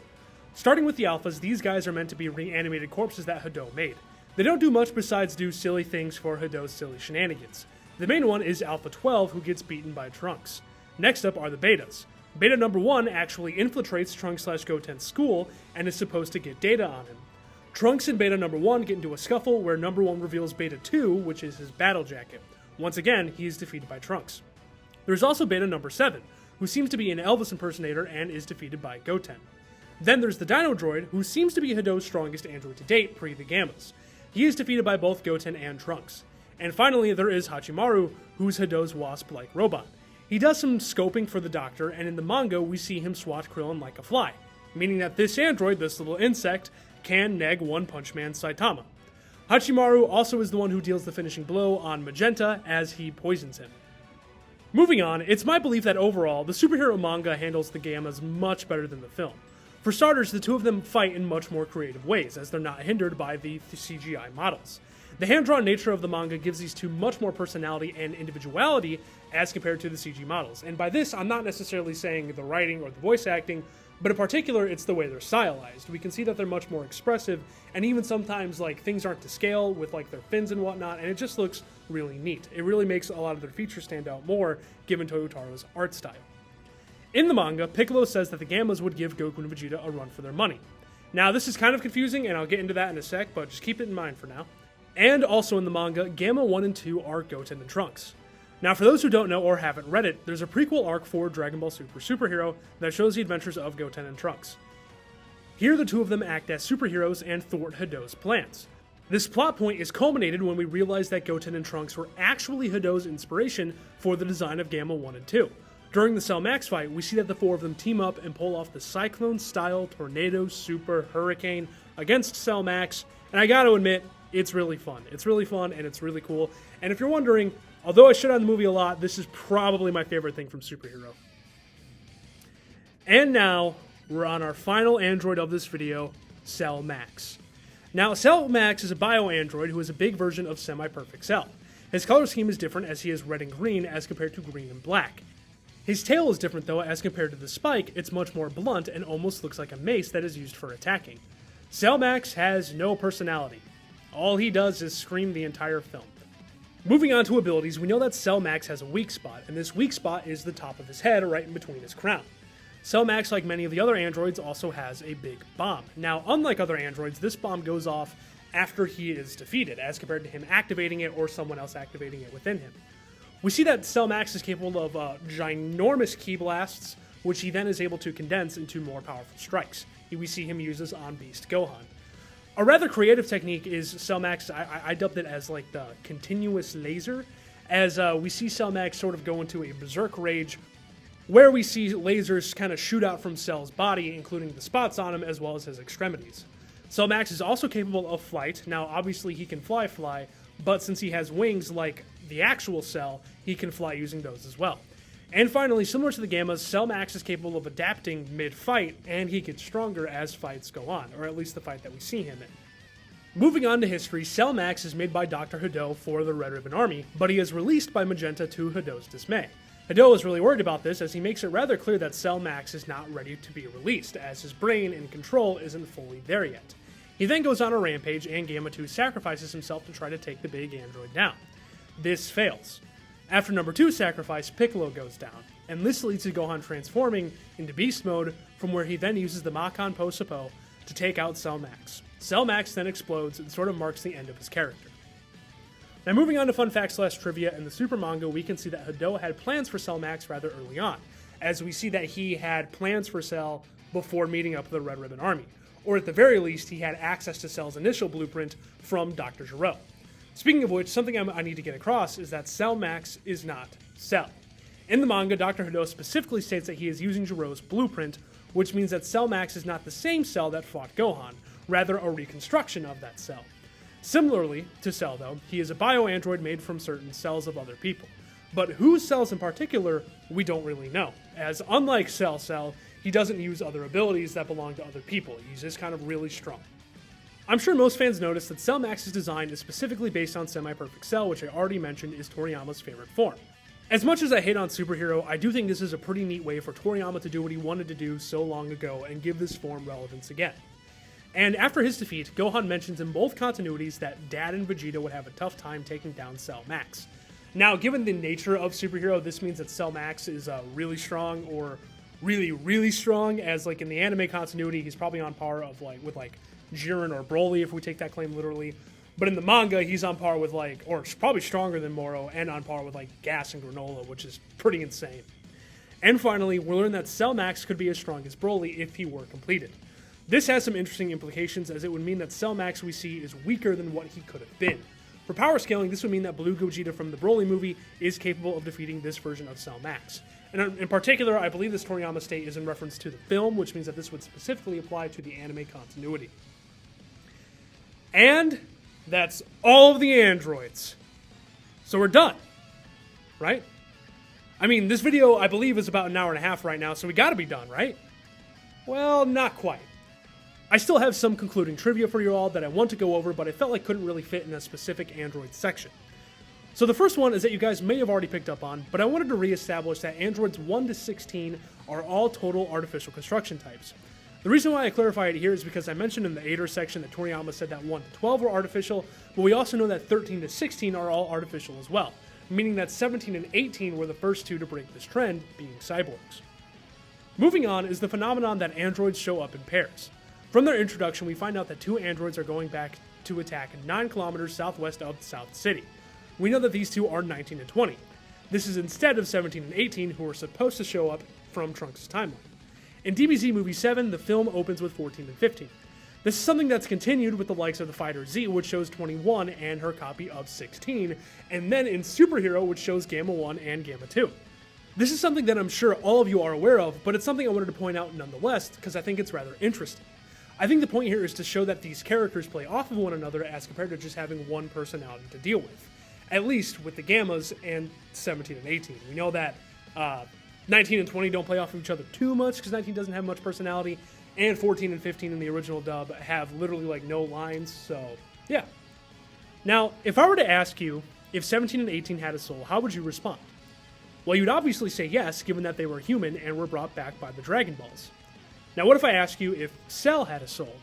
Starting with the Alphas, these guys are meant to be reanimated corpses that Hado made. They don't do much besides do silly things for Hado's silly shenanigans. The main one is Alpha 12, who gets beaten by Trunks. Next up are the Betas. Beta number 1 actually infiltrates Trunks/Goten's school and is supposed to get data on him. Trunks and Beta number 1 get into a scuffle where number 1 reveals Beta 2, which is his battle jacket. Once again, he is defeated by Trunks. There's also Beta number 7, who seems to be an Elvis impersonator and is defeated by Goten. Then there's the Dino Droid, who seems to be Hado's strongest android to date, pre the Gammas. He is defeated by both Goten and Trunks. And finally, there is Hachimaru, who's Hado's wasp-like robot. He does some scoping for the Doctor, and in the manga, we see him swat Krillin like a fly, meaning that this android, this little insect, can neg One Punch Man Saitama. Hachimaru also is the one who deals the finishing blow on Magenta as he poisons him. Moving on, it's my belief that overall, the superhero manga handles the Gammas much better than the film. For starters, the two of them fight in much more creative ways, as they're not hindered by the CGI models. The hand-drawn nature of the manga gives these two much more personality and individuality as compared to the CG models. And by this, I'm not necessarily saying the writing or the voice acting, but in particular, it's the way they're stylized. We can see that they're much more expressive, and even sometimes, like, things aren't to scale with, like, their fins and whatnot, and it just looks really neat. It really makes a lot of their features stand out more, given Toyotaro's art style. In the manga, Piccolo says that the Gammas would give Goku and Vegeta a run for their money. Now, this is kind of confusing, and I'll get into that in a sec, but just keep it in mind for now. And also in the manga, Gamma 1 and 2 are Goten and Trunks. Now, for those who don't know or haven't read it, there's a prequel arc for Dragon Ball Super Superhero that shows the adventures of Goten and Trunks. Here, the two of them act as superheroes and thwart Hido's plans. This plot point is culminated when we realize that Goten and Trunks were actually Hido's inspiration for the design of Gamma 1 and 2. During the Cell Max fight, we see that the four of them team up and pull off the Cyclone-style Tornado Super Hurricane against Cell Max, and I gotta admit, it's really fun. It's really fun, and it's really cool. And if you're wondering, although I shit on the movie a lot, this is probably my favorite thing from Superhero. And now, we're on our final android of this video, Cell Max. Now, Cell Max is a bio-android who is a big version of Semi-Perfect Cell. His color scheme is different as he is red and green as compared to green and black. His tail is different though, as compared to the spike, it's much more blunt and almost looks like a mace that is used for attacking. Cell Max has no personality. All he does is scream the entire film. Moving on to abilities, we know that Cell Max has a weak spot, and this weak spot is the top of his head right in between his crown. Cell Max, like many of the other androids, also has a big bomb. Now, unlike other androids, this bomb goes off after he is defeated, as compared to him activating it or someone else activating it within him. We see that Cell Max is capable of ginormous ki blasts, which he then is able to condense into more powerful strikes. We see him use this on Beast Gohan. A rather creative technique is Cell Max, I dubbed it as like the continuous laser, as we see Cell Max sort of go into a berserk rage, where we see lasers kind of shoot out from Cell's body, including the spots on him as well as his extremities. Cell Max is also capable of flight. Now, obviously he can fly, but since he has wings like the actual Cell, he can fly using those as well. And finally, similar to the Gammas, Cell Max is capable of adapting mid-fight, and he gets stronger as fights go on, or at least the fight that we see him in. Moving on to history, Cell Max is made by Dr. Hido for the Red Ribbon Army, but he is released by Magenta to Hido's dismay. Hido is really worried about this, as he makes it rather clear that Cell Max is not ready to be released, as his brain and control isn't fully there yet. He then goes on a rampage, and Gamma 2 sacrifices himself to try to take the big android down. This fails. After number 2 sacrifice, Piccolo goes down, and this leads to Gohan transforming into Beast Mode, from where he then uses the Makan Po Sapo to take out Cell Max. Cell Max then explodes and sort of marks the end of his character. Now moving on to fun facts / trivia, in the Super manga we can see that Hido had plans for Cell Max rather early on, as we see that he had plans for Cell before meeting up with the Red Ribbon Army, or at the very least he had access to Cell's initial blueprint from Dr. Gero. Speaking of which, something I need to get across is that Cell Max is not Cell. In the manga, Dr. Hido specifically states that he is using Gero's blueprint, which means that Cell Max is not the same Cell that fought Gohan, rather a reconstruction of that Cell. Similarly to Cell, though, he is a bio-android made from certain cells of other people. But whose cells in particular, we don't really know, as unlike Cell, he doesn't use other abilities that belong to other people. He's just kind of really strong. I'm sure most fans noticed that Cell Max's design is specifically based on Semi-Perfect Cell, which I already mentioned is Toriyama's favorite form. As much as I hate on Superhero, I do think this is a pretty neat way for Toriyama to do what he wanted to do so long ago and give this form relevance again. And after his defeat, Gohan mentions in both continuities that Dad and Vegeta would have a tough time taking down Cell Max. Now, given the nature of Superhero, this means that Cell Max is really strong, or really, really strong, as like in the anime continuity, he's probably on par of with Jiren or Broly, if we take that claim literally. But in the manga, he's on par with or probably stronger than Moro, and on par with Gas and Granola, which is pretty insane. And finally, we learn that Cell Max could be as strong as Broly if he were completed. This has some interesting implications, as it would mean that Cell Max we see is weaker than what he could have been. For power scaling, this would mean that Blue Gogeta from the Broly movie is capable of defeating this version of Cell Max. And in particular, I believe this Toriyama state is in reference to the film, which means that this would specifically apply to the anime continuity. And that's all of the androids. So we're done, right? I mean, this video, I believe, is about an hour and a half right now, so we gotta be done, right? Well, not quite. I still have some concluding trivia for you all that I want to go over, but I felt like couldn't really fit in a specific Android section. So the first one is that you guys may have already picked up on, but I wanted to reestablish that androids 1 to 16 are all total artificial construction types. The reason why I clarify it here is because I mentioned in the Aider section that Toriyama said that 1 to 12 were artificial, but we also know that 13 to 16 are all artificial as well, meaning that 17 and 18 were the first two to break this trend, being cyborgs. Moving on is the phenomenon that androids show up in pairs. From their introduction, we find out that two androids are going back to attack 9 kilometers southwest of South City. We know that these two are 19 and 20. This is instead of 17 and 18, who were supposed to show up from Trunks' timeline. In DBZ Movie 7, the film opens with 14 and 15. This is something that's continued with the likes of the Fighter Z, which shows 21 and her copy of 16, and then in Superhero, which shows Gamma 1 and Gamma 2. This is something that I'm sure all of you are aware of, but it's something I wanted to point out nonetheless, because I think it's rather interesting. I think the point here is to show that these characters play off of one another as compared to just having one personality to deal with. At least with the Gammas and 17 and 18. We know that 19 and 20 don't play off of each other too much because 19 doesn't have much personality, and 14 and 15 in the original dub have literally like no lines, so yeah. Now, if I were to ask you if 17 and 18 had a soul, how would you respond? Well, you'd obviously say yes, given that they were human and were brought back by the Dragon Balls. Now, what if I ask you if Cell had a soul?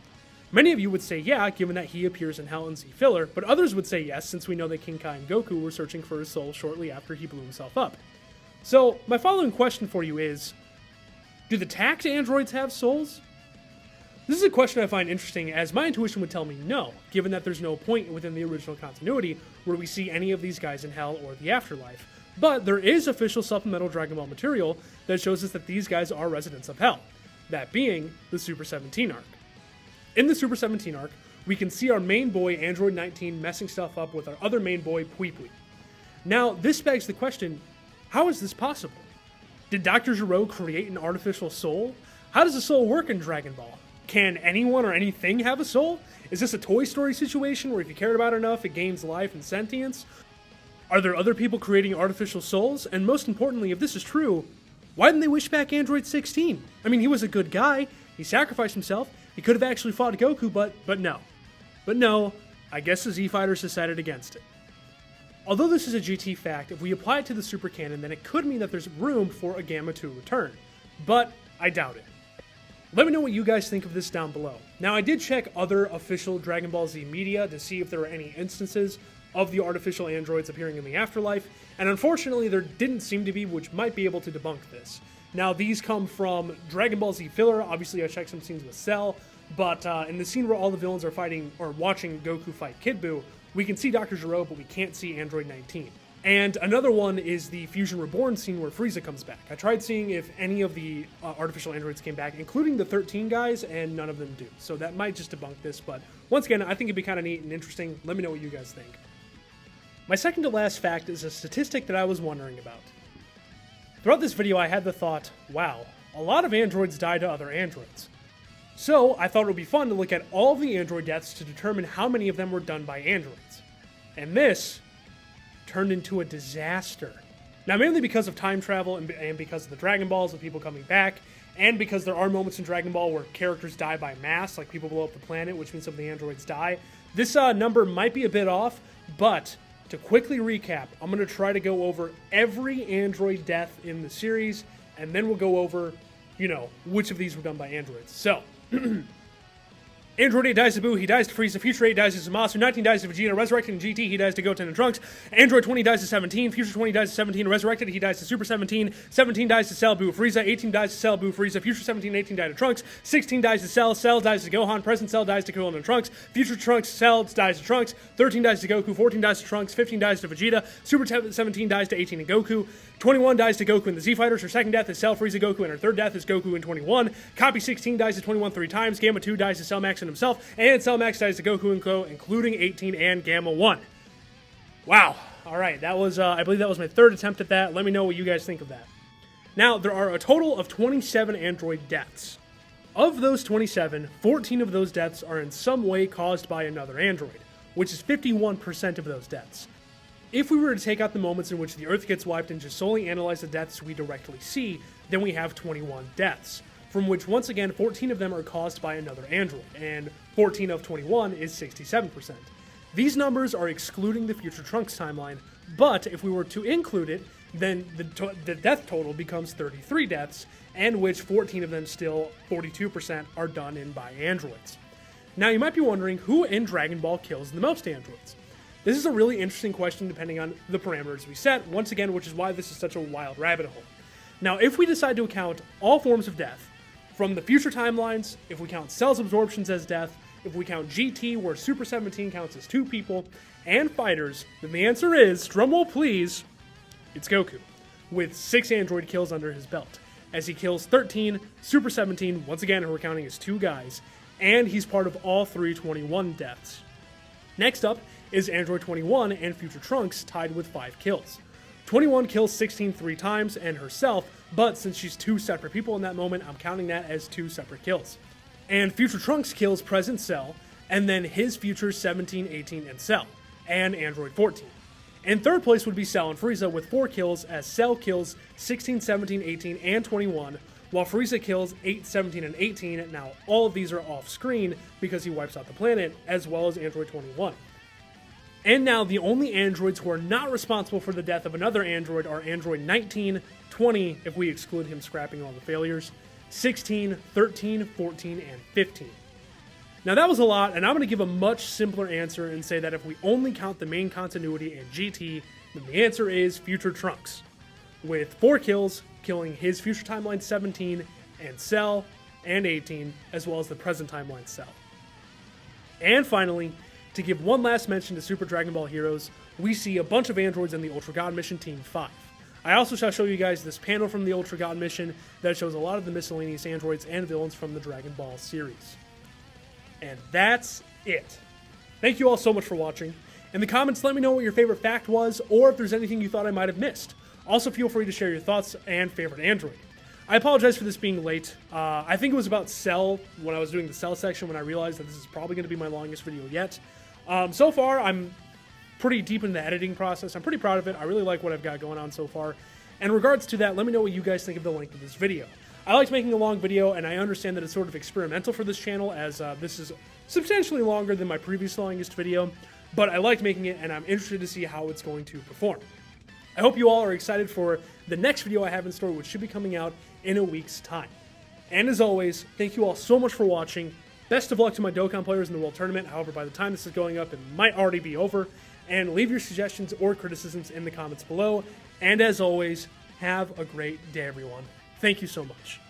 Many of you would say yeah, given that he appears in Hell and Z filler, but others would say yes, since we know that King Kai and Goku were searching for his soul shortly after he blew himself up. So, my following question for you is, do the tacked androids have souls? This is a question I find interesting, as my intuition would tell me no, given that there's no point within the original continuity where we see any of these guys in Hell or the Afterlife. But there is official supplemental Dragon Ball material that shows us that these guys are residents of Hell, that being the Super 17 arc. In the Super 17 arc, we can see our main boy, Android 19, messing stuff up with our other main boy, Pui Pui. Now, this begs the question, how is this possible? Did Dr. Gero create an artificial soul? How does a soul work in Dragon Ball? Can anyone or anything have a soul? Is this a Toy Story situation where if you cared about it enough, it gains life and sentience? Are there other people creating artificial souls? And most importantly, if this is true, why didn't they wish back Android 16? I mean, he was a good guy. He sacrificed himself. He could have actually fought Goku, but no. But no, I guess the Z-Fighters decided against it. Although this is a GT fact, if we apply it to the Super Canon, then it could mean that there's room for a Gamma 2 return. But I doubt it. Let me know what you guys think of this down below. Now, I did check other official Dragon Ball Z media to see if there were any instances of the artificial androids appearing in the afterlife, and unfortunately there didn't seem to be, which might be able to debunk this. Now, these come from Dragon Ball Z filler. Obviously, I checked some scenes with Cell, but in the scene where all the villains are fighting or watching Goku fight Kid Buu, we can see Dr. Gero, but we can't see Android 19. And another one is the Fusion Reborn scene where Frieza comes back. I tried seeing if any of the artificial androids came back, including the 13 guys, and none of them do. So that might just debunk this, but once again, I think it'd be kind of neat and interesting. Let me know what you guys think. My second to last fact is a statistic that I was wondering about. Throughout this video, I had the thought, wow, a lot of androids die to other androids. So I thought it would be fun to look at all of the android deaths to determine how many of them were done by androids. And this turned into a disaster. Now, mainly because of time travel and because of the Dragon Balls and people coming back, and because there are moments in Dragon Ball where characters die by mass, like people blow up the planet, which means some of the androids die. This number might be a bit off, but to quickly recap, I'm going to try to go over every android death in the series, and then we'll go over, which of these were done by androids. So, Android 8 dies to Buu, he dies to Frieza. Future 8 dies to Zamasu. 19 dies to Vegeta. Resurrected in GT, he dies to Goten and Trunks. Android 20 dies to 17. Future 20 dies to 17. Resurrected, he dies to Super 17. 17 dies to Cell, Buu, Frieza. 18 dies to Cell, Buu, Frieza. Future 17 and 18 die to Trunks. 16 dies to Cell. Cell dies to Gohan. Present Cell dies to Krillin and Trunks. Future Trunks, Cell dies to Trunks. 13 dies to Goku. 14 dies to Trunks. 15 dies to Vegeta. Super 17 dies to 18 and Goku. 21 dies to Goku and the Z-Fighters. Her second death is Cell, Frieza, Goku, and her third death is Goku and 21. Copy 16 dies to 21 3 times. Gamma 2 dies to Cell Max and himself. And Cell Max dies to Goku and Co, including 18 and Gamma 1. Wow. Alright, that was, I believe that was my third attempt at that. Let me know what you guys think of that. Now, there are a total of 27 android deaths. Of those 27, 14 of those deaths are in some way caused by another android, which is 51% of those deaths. If we were to take out the moments in which the Earth gets wiped and just solely analyze the deaths we directly see, then we have 21 deaths, from which once again 14 of them are caused by another android, and 14 of 21 is 67%. These numbers are excluding the Future Trunks timeline, but if we were to include it, then the death total becomes 33 deaths, and which 14 of them, still 42%, are done in by androids. Now you might be wondering, who in Dragon Ball kills the most androids? This is a really interesting question depending on the parameters we set, once again, which is why this is such a wild rabbit hole. Now, if we decide to account all forms of death, from the future timelines, if we count Cell's absorptions as death, if we count GT, where Super 17 counts as 2 people, and fighters, then the answer is, drumroll please, it's Goku, with 6 android kills under his belt, as he kills 13, Super 17, once again, who we're counting as 2 guys, and he's part of all 321 deaths. Next up is Android 21 and Future Trunks, tied with 5 kills. 21 kills 16 3 times and herself, but since she's 2 separate people in that moment, I'm counting that as 2 separate kills. And Future Trunks kills present Cell, and then his future 17, 18, and Cell, and Android 14. In third place would be Cell and Frieza with 4 kills, as Cell kills 16, 17, 18, and 21, while Frieza kills 8, 17, and 18. Now, all of these are off screen because he wipes out the planet, as well as Android 21. And now, the only androids who are not responsible for the death of another android are Android 19, 20, if we exclude him scrapping all the failures, 16, 13, 14, and 15. Now that was a lot, and I'm going to give a much simpler answer and say that if we only count the main continuity and GT, then the answer is Future Trunks, with 4 kills, killing his future timeline 17, and Cell, and 18, as well as the present timeline Cell. And finally, to give one last mention to Super Dragon Ball Heroes, we see a bunch of androids in the Ultra God Mission Team 5. I also shall show you guys this panel from the Ultra God Mission that shows a lot of the miscellaneous androids and villains from the Dragon Ball series. And that's it. Thank you all so much for watching. In the comments, let me know what your favorite fact was, or if there's anything you thought I might have missed. Also, feel free to share your thoughts and favorite android. I apologize for this being late. I think it was about Cell when I was doing the Cell section when I realized that this is probably going to be my longest video yet. So far, I'm pretty deep in the editing process. I'm pretty proud of it. I really like what I've got going on so far. In regards to that, let me know what you guys think of the length of this video. I liked making a long video, and I understand that it's sort of experimental for this channel, as this is substantially longer than my previous longest video, but I liked making it, and I'm interested to see how it's going to perform. I hope you all are excited for the next video I have in store, which should be coming out in a week's time. And as always, thank you all so much for watching. Best of luck to my Dokkan players in the World Tournament. However, by the time this is going up, it might already be over. And leave your suggestions or criticisms in the comments below. And as always, have a great day, everyone. Thank you so much.